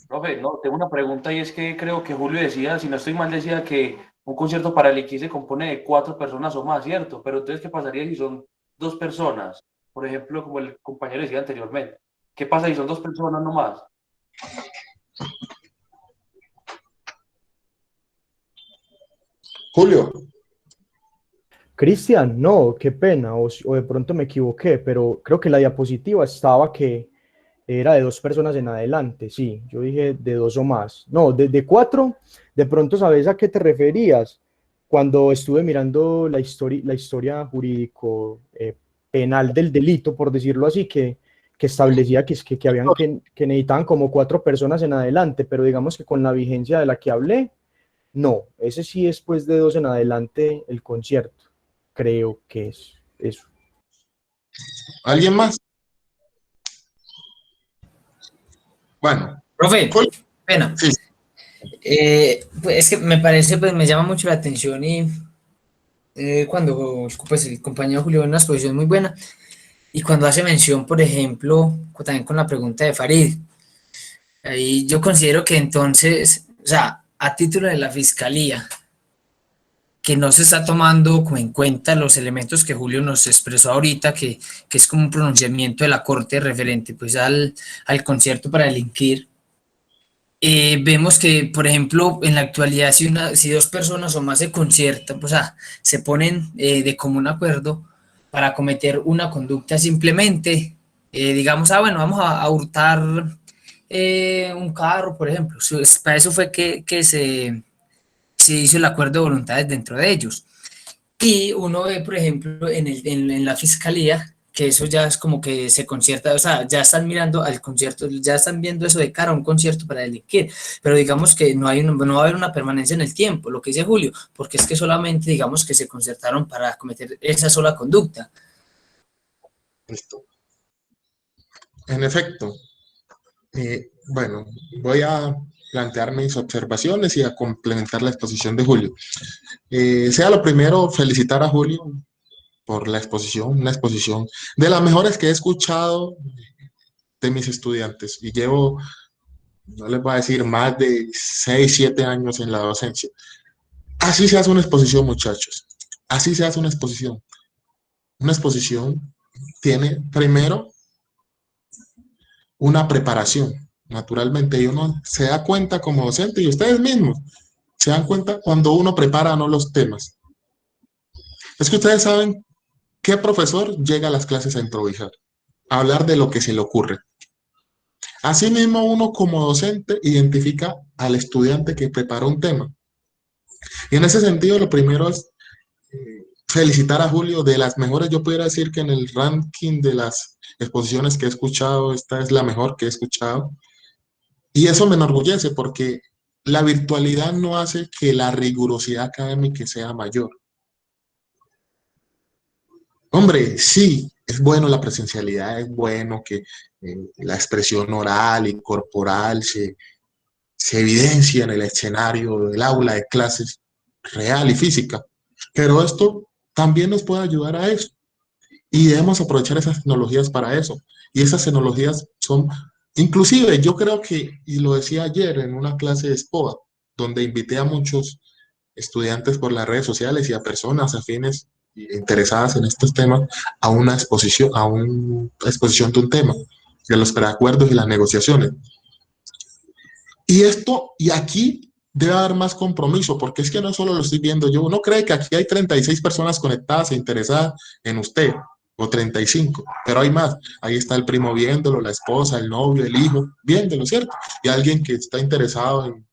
Profe, no, tengo una pregunta y es que creo que Julio decía, si no estoy mal, decía que un concierto para el X se compone de 4 personas o más, ¿cierto? Pero entonces, ¿qué pasaría si son 2 personas? Por ejemplo, como el compañero decía anteriormente. ¿Qué pasa si son 2 personas nomás? Julio. Cristian, no, qué pena, o de pronto me equivoqué, pero creo que la diapositiva estaba que era de 2 personas en adelante, sí, yo dije de 2 o más, no, de 4, de pronto sabes a qué te referías, cuando estuve mirando la historia jurídico penal del delito, por decirlo así, que establecía que necesitaban como 4 personas en adelante, pero digamos que con la vigencia de la que hablé, no, ese sí es pues de 2 en adelante el concierto, creo que es eso. ¿Alguien más? Bueno. Profe, pena. Sí. Pues es que me parece, pues me llama mucho la atención y cuando pues, el compañero Julio ve una exposición muy buena y cuando hace mención, por ejemplo, también con la pregunta de Farid, ahí yo considero que entonces, o sea, a título de la fiscalía, que no se está tomando como en cuenta los elementos que Julio nos expresó ahorita, que es como un pronunciamiento de la Corte referente pues al concierto para delinquir. vemos que, por ejemplo, en la actualidad, si dos personas o más se conciertan, o sea, se ponen de común acuerdo para cometer una conducta simplemente, digamos, bueno, vamos a hurtar un carro, por ejemplo. Para eso fue que se hizo el acuerdo de voluntades dentro de ellos. Y uno ve, por ejemplo, en la fiscalía, que eso ya es como que se concierta, o sea, ya están mirando al concierto, ya están viendo eso de cara a un concierto para delinquir, pero digamos que no va a haber una permanencia en el tiempo, lo que dice Julio, porque es que solamente digamos que se concertaron para cometer esa sola conducta. Listo. En efecto, bueno, voy a plantear mis observaciones y a complementar la exposición de Julio. Sea lo primero, felicitar a Julio por la exposición, una exposición de las mejores que he escuchado de mis estudiantes. Y llevo, no les voy a decir, más de 6, 7 años en la docencia. Así se hace una exposición, muchachos. Así se hace una exposición. Una exposición tiene primero una preparación, naturalmente, y uno se da cuenta como docente, y ustedes mismos se dan cuenta cuando uno prepara o no los temas. Es que ustedes saben qué profesor llega a las clases a improvisar, a hablar de lo que se le ocurre. Asimismo, uno como docente identifica al estudiante que prepara un tema. Y en ese sentido, lo primero es felicitar a Julio, de las mejores. Yo pudiera decir que en el ranking de las exposiciones que he escuchado, esta es la mejor que he escuchado. Y eso me enorgullece porque la virtualidad no hace que la rigurosidad académica sea mayor. Hombre, sí, es bueno la presencialidad, es bueno que la expresión oral y corporal se evidencia en el escenario del aula de clases real y física, pero esto también nos puede ayudar a eso y debemos aprovechar esas tecnologías para eso. Y esas tecnologías son, inclusive yo creo que, y lo decía ayer en una clase de SPOA, donde invité a muchos estudiantes por las redes sociales y a personas afines e interesadas en estos temas a una exposición de un tema, de los preacuerdos y las negociaciones. Y esto, y aquí debe haber más compromiso, porque es que no solo lo estoy viendo yo, uno cree que aquí hay 36 personas conectadas e interesadas en usted, o 35, pero hay más. Ahí está el primo viéndolo, la esposa, el novio, el hijo, viéndolo, ¿cierto? Y alguien que está interesado en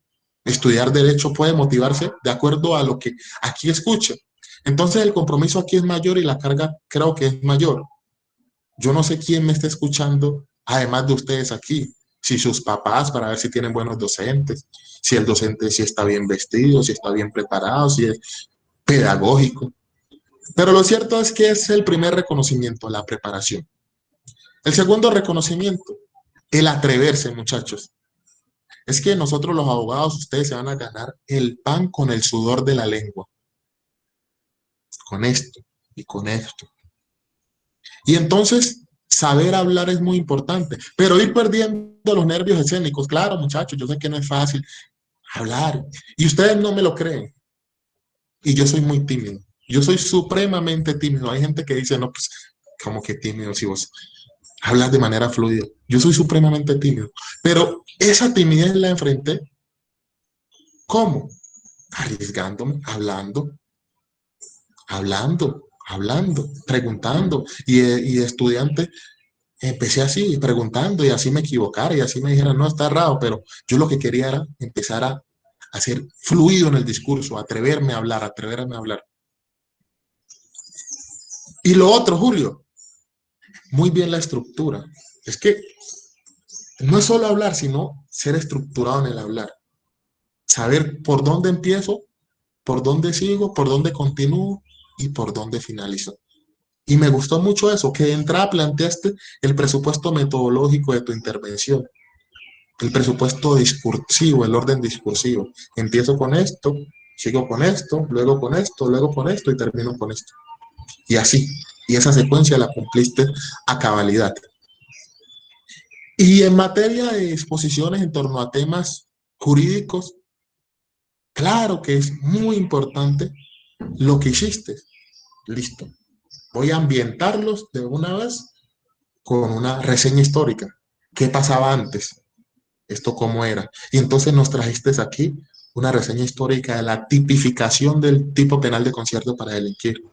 estudiar derecho puede motivarse de acuerdo a lo que aquí escucha. Entonces el compromiso aquí es mayor y la carga creo que es mayor. Yo no sé quién me está escuchando, además de ustedes aquí, si sus papás, para ver si tienen buenos docentes, si el docente si está bien vestido, si está bien preparado, si es pedagógico. Pero lo cierto es que es el primer reconocimiento, la preparación. El segundo reconocimiento, el atreverse, muchachos. Es que nosotros los abogados, ustedes se van a ganar el pan con el sudor de la lengua. Con esto y con esto. Y entonces, saber hablar es muy importante, pero ir perdiendo los nervios escénicos. Claro, muchachos, yo sé que no es fácil hablar y ustedes no me lo creen. Y yo soy muy tímido. Yo soy supremamente tímido. Hay gente que dice, no, pues, como que tímido si vos hablas de manera fluida. Yo soy supremamente tímido. Pero esa timidez la enfrenté. ¿Cómo? Arriesgándome, hablando, preguntando. Y de estudiante empecé así, preguntando, y así me equivocara, y así me dijeran, no, está errado, pero yo lo que quería era empezar a ser fluido en el discurso, atreverme a hablar, atreverme a hablar. Y lo otro, Julio, muy bien la estructura. Es que no es solo hablar, sino ser estructurado en el hablar. Saber por dónde empiezo, por dónde sigo, por dónde continúo y por dónde finalizo. Y me gustó mucho eso, que de entrada planteaste el presupuesto metodológico de tu intervención, el presupuesto discursivo, el orden discursivo. Empiezo con esto, sigo con esto, luego con esto, luego con esto y termino con esto. Y así, y esa secuencia la cumpliste a cabalidad. Y en materia de exposiciones en torno a temas jurídicos, claro que es muy importante lo que hiciste. Listo. Voy a ambientarlos de una vez con una reseña histórica. ¿Qué pasaba antes? ¿Esto cómo era? Y entonces nos trajiste aquí una reseña histórica de la tipificación del tipo penal de concierto para delinquir.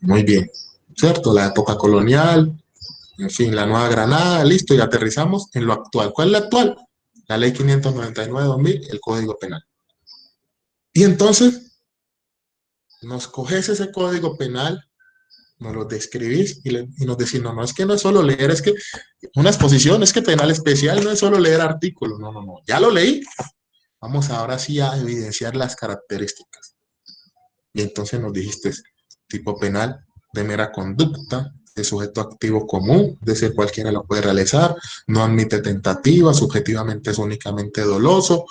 Muy bien, ¿cierto? La época colonial, en fin, la Nueva Granada, listo, y aterrizamos en lo actual. ¿Cuál es la actual? La Ley 599/2000, el Código Penal. Y entonces, nos coges ese Código Penal, nos lo describís y nos decís, no, no, es que no es solo leer, es que una exposición, es que penal especial no es solo leer artículos, no, no, no, ya lo leí. Vamos ahora sí a evidenciar las características. Y entonces nos dijiste, tipo penal de mera conducta, de sujeto activo común, de ser cualquiera lo puede realizar, no admite tentativa, subjetivamente es únicamente doloso,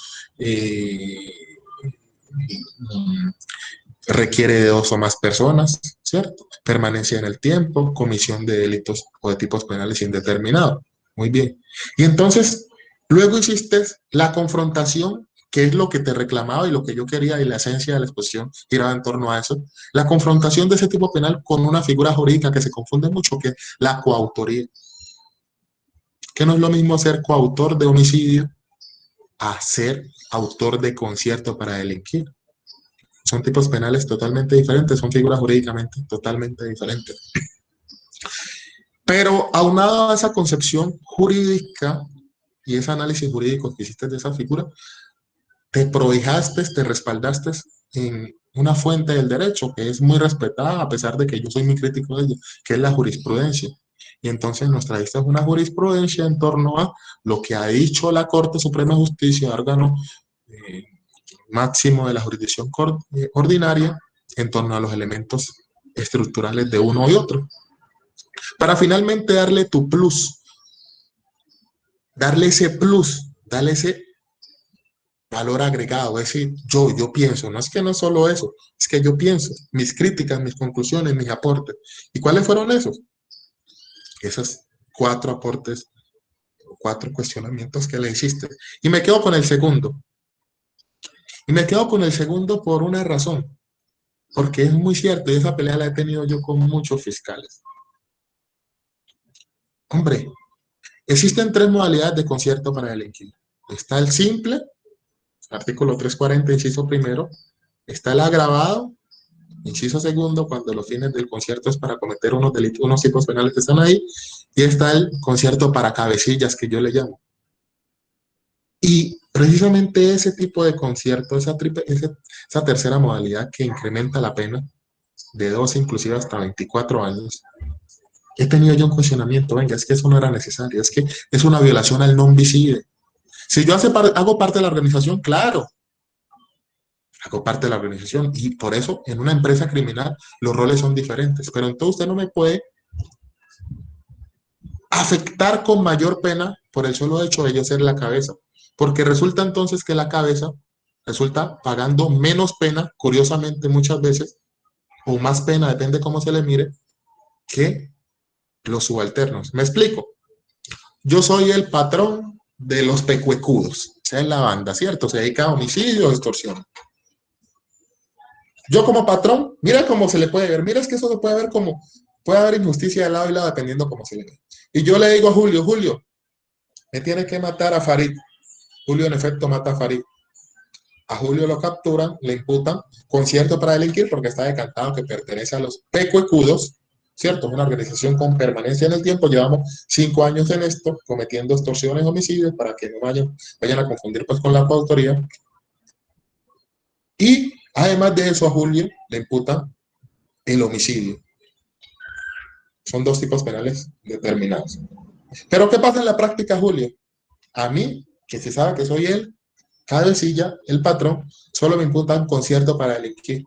requiere de 2 o más personas, ¿cierto? Permanencia en el tiempo, comisión de delitos o de tipos penales indeterminados. Muy bien. Y entonces, luego hiciste la confrontación, que es lo que te reclamaba y lo que yo quería, y la esencia de la exposición giraba en torno a eso, la confrontación de ese tipo penal con una figura jurídica que se confunde mucho, que es la coautoría. Que no es lo mismo ser coautor de homicidio a ser autor de concierto para delinquir. Son tipos penales totalmente diferentes, son figuras jurídicamente totalmente diferentes. Pero aunado a esa concepción jurídica y ese análisis jurídico que hiciste de esa figura, te prohijaste, te respaldaste en una fuente del derecho que es muy respetada, a pesar de que yo soy muy crítico de ella, que es la jurisprudencia. Y entonces nos trajiste una jurisprudencia en torno a lo que ha dicho la Corte Suprema de Justicia, órgano máximo de la jurisdicción ordinaria, en torno a los elementos estructurales de uno y otro. Para finalmente darle tu plus, darle ese plus, darle ese valor agregado, es decir, yo pienso, no es que no es solo eso, es que yo pienso, mis críticas, mis conclusiones, mis aportes. ¿Y cuáles fueron esos? Esos 4 aportes, 4 cuestionamientos que le hiciste. Y me quedo con el segundo. Y me quedo con el segundo por una razón, porque es muy cierto, y esa pelea la he tenido yo con muchos fiscales. Hombre, existen 3 modalidades de concierto para delinquir. Está el simple, artículo 340, inciso primero. Está el agravado, inciso segundo, cuando los fines del concierto es para cometer unos delitos, unos tipos penales que están ahí. Y está el concierto para cabecillas, que yo le llamo. Y precisamente ese tipo de concierto, esa tercera modalidad que incrementa la pena de 12, inclusive hasta 24 años, he tenido yo un cuestionamiento, venga, es que eso no era necesario, es que es una violación al non viside. Si yo hago parte de la organización, claro, hago parte de la organización, y por eso en una empresa criminal los roles son diferentes, pero entonces usted no me puede afectar con mayor pena por el solo hecho de yo ser la cabeza, porque resulta entonces que la cabeza resulta pagando menos pena, curiosamente muchas veces, o más pena, depende cómo se le mire, que los subalternos. Me explico. Yo soy el patrón de los pecuecudos, esa es la banda, ¿cierto? Se dedica a homicidio, extorsión. Yo como patrón, mira cómo se le puede ver, mira, es que eso se puede ver como, puede haber injusticia de lado y lado dependiendo cómo se le ve. Y yo le digo a Julio, Julio, me tiene que matar a Farid. Julio en efecto mata a Farid. A Julio lo capturan, le imputan concierto para delinquir porque está decantado que pertenece a los pecuecudos, ¿cierto? Una organización con permanencia en el tiempo. Llevamos 5 años en esto, cometiendo extorsiones, homicidios, para que no vayan a confundir pues con la coautoría. Y además de eso, a Julio le imputan el homicidio. Son 2 tipos penales determinados. Pero ¿qué pasa en la práctica, Julio? A mí, que se sabe que soy el cabecilla, el patrón, solo me imputan concierto para delinquir.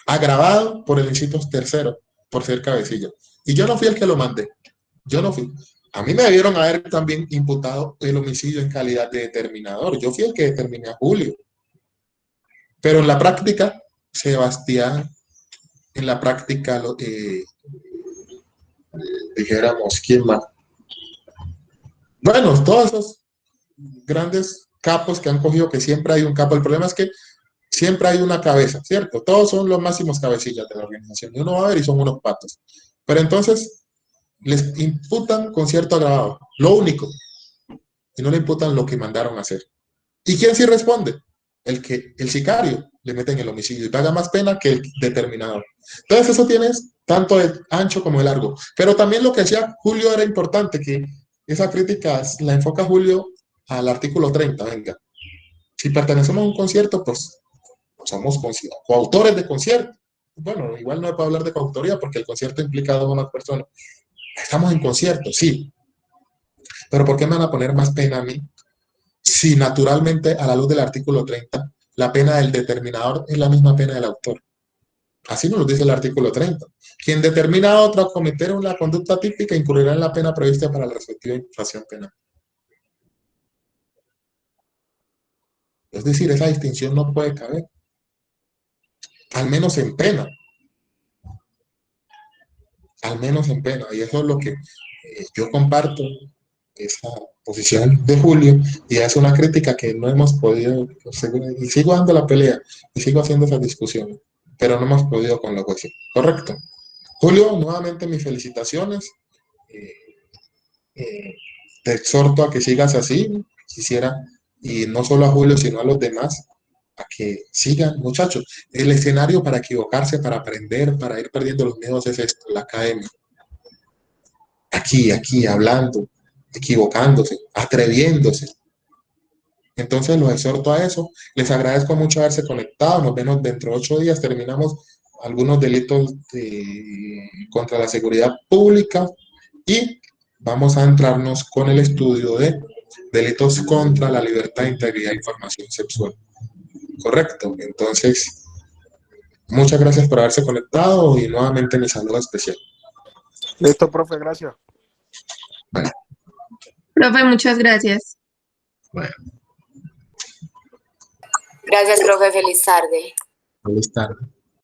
Agravado por el inciso tercero, por ser cabecilla. Y yo no fui el que lo mandé. Yo no fui. A mí me debieron haber también imputado el homicidio en calidad de determinador. Yo fui el que determiné a Julio. Pero en la práctica, Sebastián, en la práctica, dijéramos, ¿quién más? Bueno, todos esos grandes capos que han cogido, que siempre hay un capo. El problema es que siempre hay una cabeza, ¿cierto? Todos son los máximos cabecillas de la organización. Y uno va a ver y son unos patos. Pero entonces, les imputan concierto agravado, lo único, y no le imputan lo que mandaron a hacer. ¿Y quién sí responde? El sicario le meten el homicidio y paga más pena que el determinado. Entonces eso tienes tanto el ancho como el largo. Pero también lo que decía Julio era importante, que esa crítica la enfoca Julio al artículo 30, venga. Si pertenecemos a un concierto, pues somos coautores de concierto. Bueno, igual no puedo hablar de coautoría porque el concierto implica a 2 o más personas. Estamos en concierto, sí. Pero ¿por qué me van a poner más pena a mí? Si naturalmente, a la luz del artículo 30, la pena del determinador es la misma pena del autor. Así nos lo dice el artículo 30. Quien determina a otro a cometer una conducta típica incurrirá en la pena prevista para la respectiva infracción penal. Es decir, esa distinción no puede caber, al menos en pena. Al menos en pena. Y eso es lo que yo comparto, esa posición de Julio, y es una crítica que no hemos podido, y sigo dando la pelea, y sigo haciendo esa discusión, pero no hemos podido con la jueza. Correcto. Julio, nuevamente mis felicitaciones. Te exhorto a que sigas así, quisiera, y no solo a Julio, sino a los demás, a que sigan, muchachos. El escenario para equivocarse, para aprender, para ir perdiendo los miedos es esto, la academia. Aquí, hablando, equivocándose, atreviéndose. Entonces los exhorto a eso. Les agradezco mucho haberse conectado. Nos vemos dentro de 8 días. Terminamos algunos delitos contra la seguridad pública y vamos a entrarnos con el estudio de delitos contra la libertad, integridad e información sexual. Correcto. Entonces, muchas gracias por haberse conectado y nuevamente mi saludo especial. Listo, profe, gracias. Bueno. Profe, muchas gracias. Bueno. Gracias, profe. Feliz tarde. Feliz tarde.